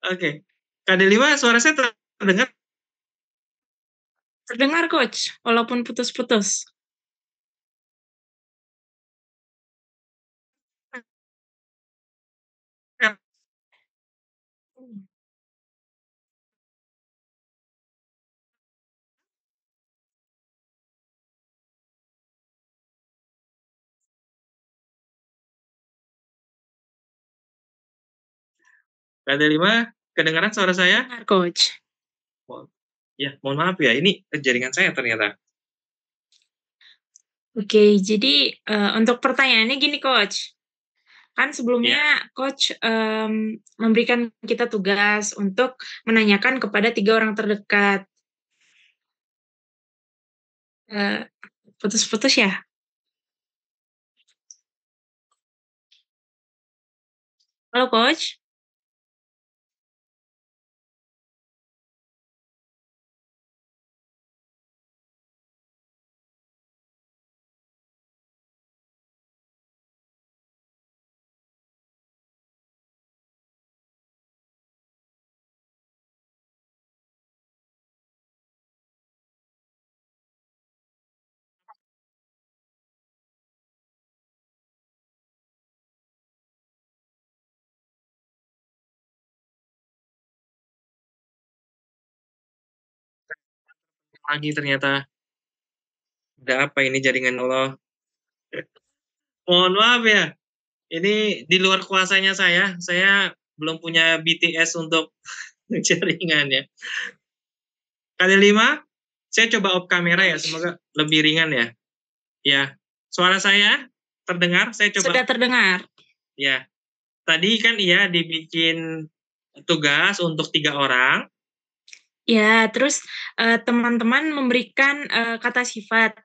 Oke, KD5 suara saya terdengar? Terdengar, Coach, walaupun putus-putus. KD5, kedengaran suara saya? Dengar, Coach. Ya, mohon maaf ya, ini jaringan saya ternyata. Oke, jadi untuk pertanyaannya gini, Coach. Kan sebelumnya Coach memberikan kita tugas untuk menanyakan kepada 3 orang terdekat. Putus-putus ya? Halo, Coach? Lagi ternyata. Ada apa ini jaringan Allah? Mohon maaf ya, ini di luar kuasanya saya. Saya belum punya BTS untuk jaringannya. KD5, saya coba off kamera ya, semoga lebih ringan ya. Ya, suara saya terdengar? Saya coba. Sudah terdengar. Ya, tadi kan iya dibikin tugas untuk 3 orang. Ya, terus teman-teman memberikan kata sifat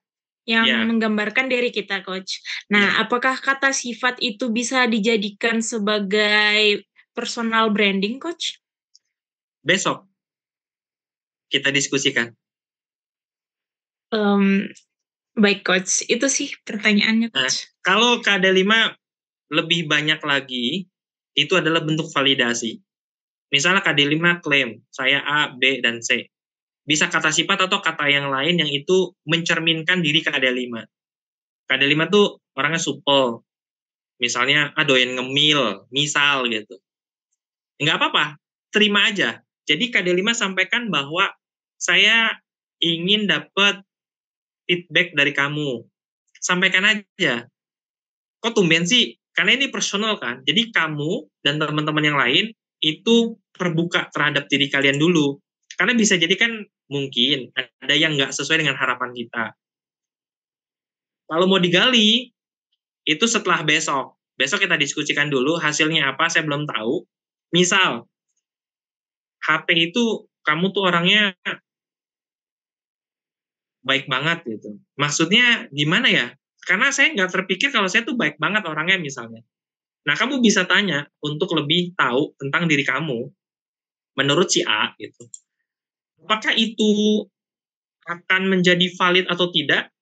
yang menggambarkan diri kita, Coach. Nah, apakah kata sifat itu bisa dijadikan sebagai personal branding, Coach? Besok kita diskusikan. Baik, Coach. Itu sih pertanyaannya, Coach. Nah, kalau KD5 lebih banyak lagi, itu adalah bentuk validasi. Misalnya KD5 klaim, saya A, B, dan C. Bisa kata sifat atau kata yang lain yang itu mencerminkan diri KD5. KD5 tuh orangnya supel. Misalnya, doyan ngemil, misal gitu. Nggak apa-apa, terima aja. Jadi KD5 sampaikan bahwa saya ingin dapat feedback dari kamu. Sampaikan aja. Kok tumben sih? Karena ini personal kan. Jadi kamu dan teman-teman yang lain itu terbuka terhadap diri kalian dulu. Karena bisa jadi kan mungkin ada yang nggak sesuai dengan harapan kita. Kalau mau digali, itu setelah besok. Besok kita diskusikan dulu hasilnya apa, saya belum tahu. Misal, HP itu kamu tuh orangnya baik banget gitu. Maksudnya gimana ya? Karena saya nggak terpikir kalau saya tuh baik banget orangnya misalnya. Nah, kamu bisa tanya untuk lebih tahu tentang diri kamu menurut si A gitu. Apakah itu akan menjadi valid atau tidak?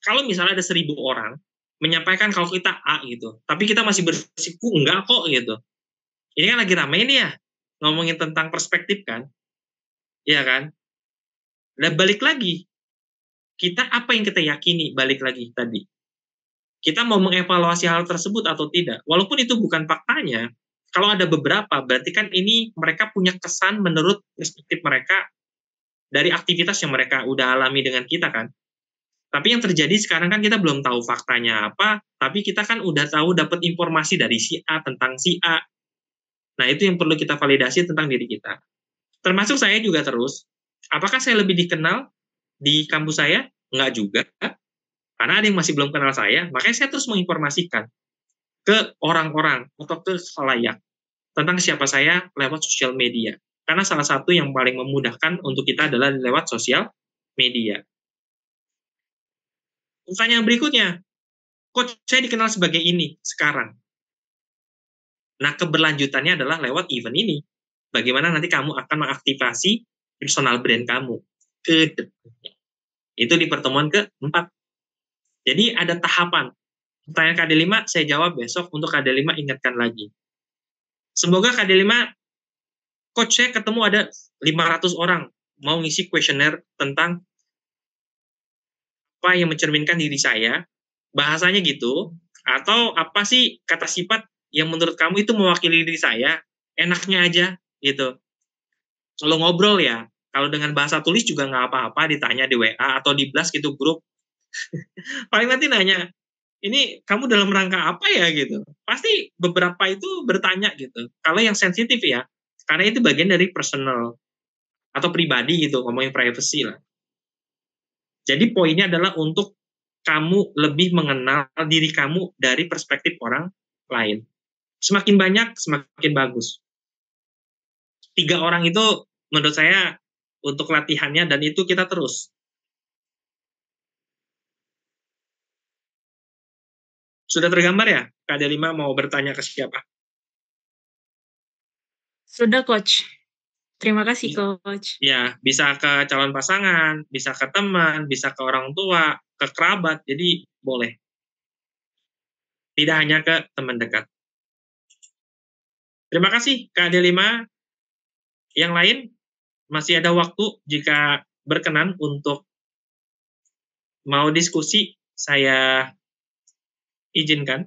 Kalau misalnya ada 1.000 orang menyampaikan kalau kita A gitu, tapi kita masih bersiku enggak kok gitu. Ini kan lagi rame nih ya, ngomongin tentang perspektif kan, iya kan? Dan balik lagi, kita apa yang kita yakini, balik lagi tadi. Kita mau mengevaluasi hal tersebut atau tidak. Walaupun itu bukan faktanya, kalau ada beberapa, berarti kan ini mereka punya kesan menurut perspektif mereka dari aktivitas yang mereka udah alami dengan kita kan. Tapi yang terjadi sekarang kan kita belum tahu faktanya apa, tapi kita kan udah tahu dapat informasi dari si A tentang si A. Nah, itu yang perlu kita validasi tentang diri kita. Termasuk saya juga terus. Apakah saya lebih dikenal di kampus saya? Enggak juga. Karena ada yang masih belum kenal saya, makanya saya terus menginformasikan ke orang-orang atau ke khalayak tentang siapa saya lewat sosial media. Karena salah satu yang paling memudahkan untuk kita adalah lewat sosial media. Pertanyaan berikutnya, coach saya dikenal sebagai ini sekarang. Nah, keberlanjutannya adalah lewat event ini. Bagaimana nanti kamu akan mengaktifasi personal brand kamu ke depannya. Itu di pertemuan keempat. Jadi ada tahapan. Pertanyaan KD5 saya jawab besok, untuk KD5 ingatkan lagi. Semoga KD5, coach saya ketemu ada 500 orang mau ngisi kuesioner tentang apa yang mencerminkan diri saya, bahasanya gitu, atau apa sih kata sifat yang menurut kamu itu mewakili diri saya, enaknya aja gitu. Kalau ngobrol ya, kalau dengan bahasa tulis juga nggak apa-apa, ditanya di WA atau di blast gitu grup. Paling nanti nanya, ini kamu dalam rangka apa ya gitu. Pasti beberapa itu bertanya gitu. Kalau yang sensitif ya, karena itu bagian dari personal atau pribadi gitu, ngomongin privacy lah. Jadi poinnya adalah untuk kamu lebih mengenal diri kamu dari perspektif orang lain. Semakin banyak, semakin bagus. 3 orang itu menurut saya untuk latihannya, dan itu kita terus. Sudah tergambar ya? KD5 mau bertanya ke siapa? Sudah, Coach. Terima kasih, Coach. Ya, bisa ke calon pasangan, bisa ke teman, bisa ke orang tua, ke kerabat, jadi boleh. Tidak hanya ke teman dekat. Terima kasih, KD5. Yang lain, masih ada waktu jika berkenan untuk mau diskusi, saya izinkan.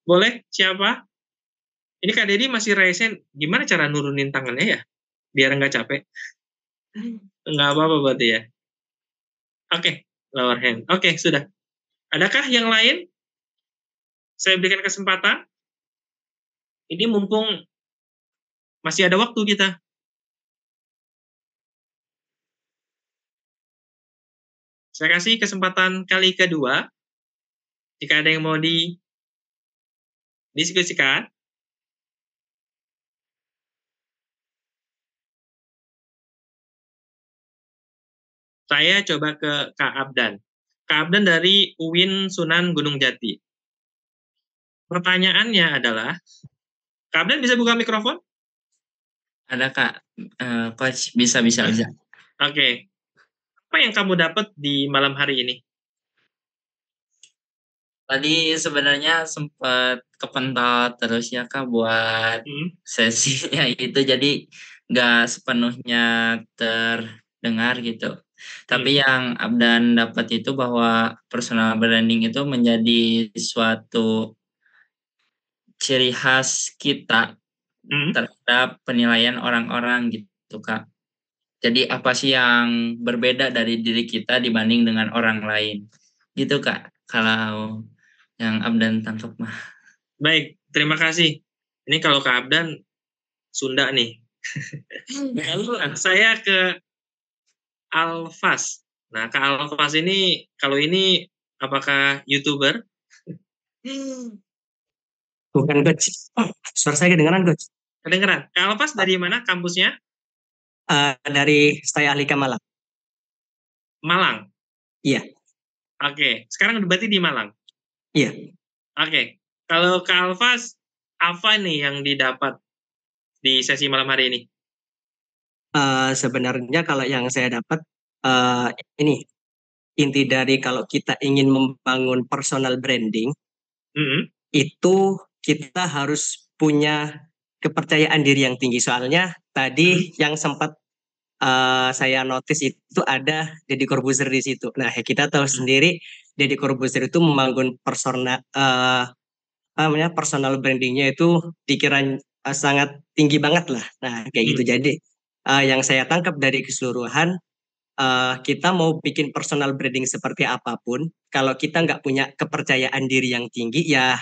Boleh, siapa? Ini Kak Dedi masih resen, gimana cara nurunin tangannya ya? Biar nggak capek. Nggak apa-apa berarti ya. Oke, lower hand. Oke, sudah. Adakah yang lain? Saya berikan kesempatan. Ini mumpung masih ada waktu kita. Saya kasih kesempatan kali kedua. Jika ada yang mau didiskusikan. Saya coba ke Kak Abdan. Kak Abdan dari UIN Sunan Gunung Jati. Pertanyaannya adalah, Kak Abdan bisa buka mikrofon? Ada Kak, Coach, bisa aja. Oke. Apa yang kamu dapat di malam hari ini? Tadi sebenarnya sempat kepentot terus ya Kak buat sesinya itu, jadi nggak sepenuhnya terdengar gitu. Tapi yang Abdan dapat itu bahwa personal branding itu menjadi suatu ciri khas kita terhadap penilaian orang-orang gitu Kak. Jadi apa sih yang berbeda dari diri kita dibanding dengan orang lain gitu Kak, kalau yang Abdan tangkap mah. Baik, terima kasih. Ini kalau Kak Abdan Sunda nih. Lalu saya ke Alfas. Nah, Kak Alfas ini, kalau ini apakah YouTuber? Bukan, Coach. Suara saya kedengeran, Coach? Kedengeran. Kak Alfas dari mana kampusnya? Dari Staya Alika Malang. Malang? Iya. Oke, sekarang berarti di Malang? Iya. Oke, kalau Kak Alfas, apa nih yang didapat di sesi malam hari ini? Sebenarnya kalau yang saya dapat, ini inti dari kalau kita ingin membangun personal branding, itu kita harus punya kepercayaan diri yang tinggi. Soalnya tadi yang sempat saya notice itu ada Deddy Corbuzier di situ. Nah, kita tahu sendiri Deddy Corbuzier itu membangun personal brandingnya itu dikira sangat tinggi banget lah. Nah, kayak gitu. Jadi yang saya tangkap dari keseluruhan, kita mau bikin personal branding seperti apapun, kalau kita nggak punya kepercayaan diri yang tinggi, ya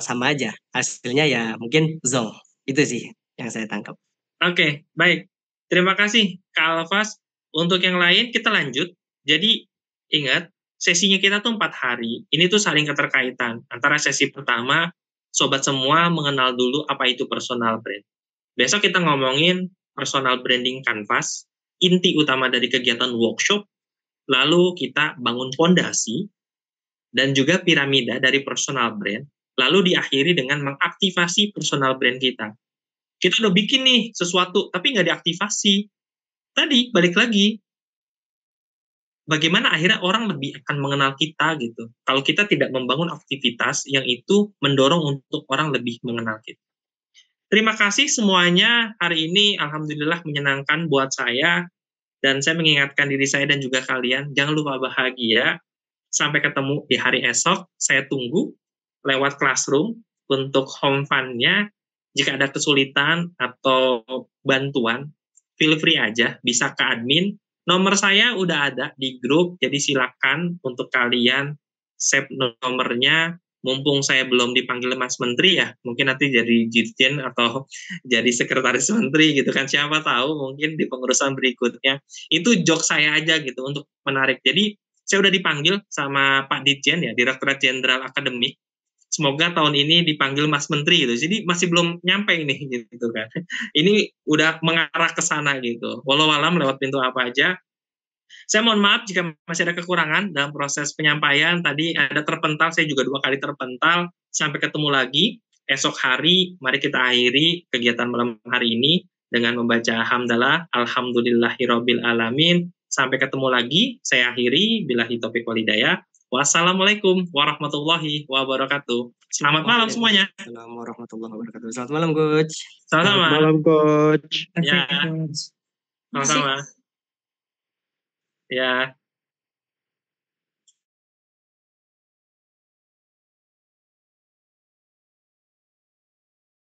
sama aja. Hasilnya ya mungkin zong. Itu sih yang saya tangkap. Oke, baik. Terima kasih, Kak Alfas. Untuk yang lain, kita lanjut. Jadi, ingat, sesinya kita tuh 4 hari. Ini tuh saling keterkaitan. Antara sesi pertama, sobat semua mengenal dulu apa itu personal brand. Besok kita ngomongin personal branding canvas, inti utama dari kegiatan workshop. lalu kita bangun fondasi dan juga piramida dari personal brand, lalu diakhiri dengan mengaktifasi personal brand kita. Kita udah bikin nih sesuatu, tapi nggak diaktifasi. Tadi, balik lagi, bagaimana akhirnya orang lebih akan mengenal kita gitu. Kalau kita tidak membangun aktivitas yang itu mendorong untuk orang lebih mengenal kita. Terima kasih semuanya. Hari ini alhamdulillah menyenangkan buat saya. Dan saya mengingatkan diri saya dan juga kalian, jangan lupa bahagia. Sampai ketemu di hari esok. Saya tunggu lewat Classroom untuk home fun-nya. Jika ada kesulitan atau bantuan, feel free aja, bisa ke admin. Nomor saya udah ada di grup, jadi silakan untuk kalian save nomornya. Mumpung saya belum dipanggil Mas Menteri ya, mungkin nanti jadi Dirjen atau jadi Sekretaris Menteri gitu kan, siapa tahu mungkin di pengurusan berikutnya. Itu joke saya aja gitu untuk menarik. Jadi saya udah dipanggil sama Pak Dirjen ya, Direktorat Jenderal Akademik. Semoga tahun ini dipanggil Mas Menteri gitu. Jadi masih belum nyampe ini gitu kan. Ini udah mengarah ke sana gitu. Walau alam lewat pintu apa aja. Saya mohon maaf jika masih ada kekurangan dalam proses penyampaian. Tadi ada terpental, saya juga 2 kali terpental. Sampai ketemu lagi esok hari. Mari kita akhiri kegiatan malam hari ini dengan membaca hamdalah, alhamdulillahirabbil alamin. Sampai ketemu lagi. Saya akhiri billahi taufiq wal hidayah. Wassalamualaikum warahmatullahi wabarakatuh. Selamat malam semuanya. Assalamualaikum warahmatullahi wabarakatuh. Selamat malam, Coach. Sama-sama. Selamat malam, Coach. Ya, sama-sama. Ya.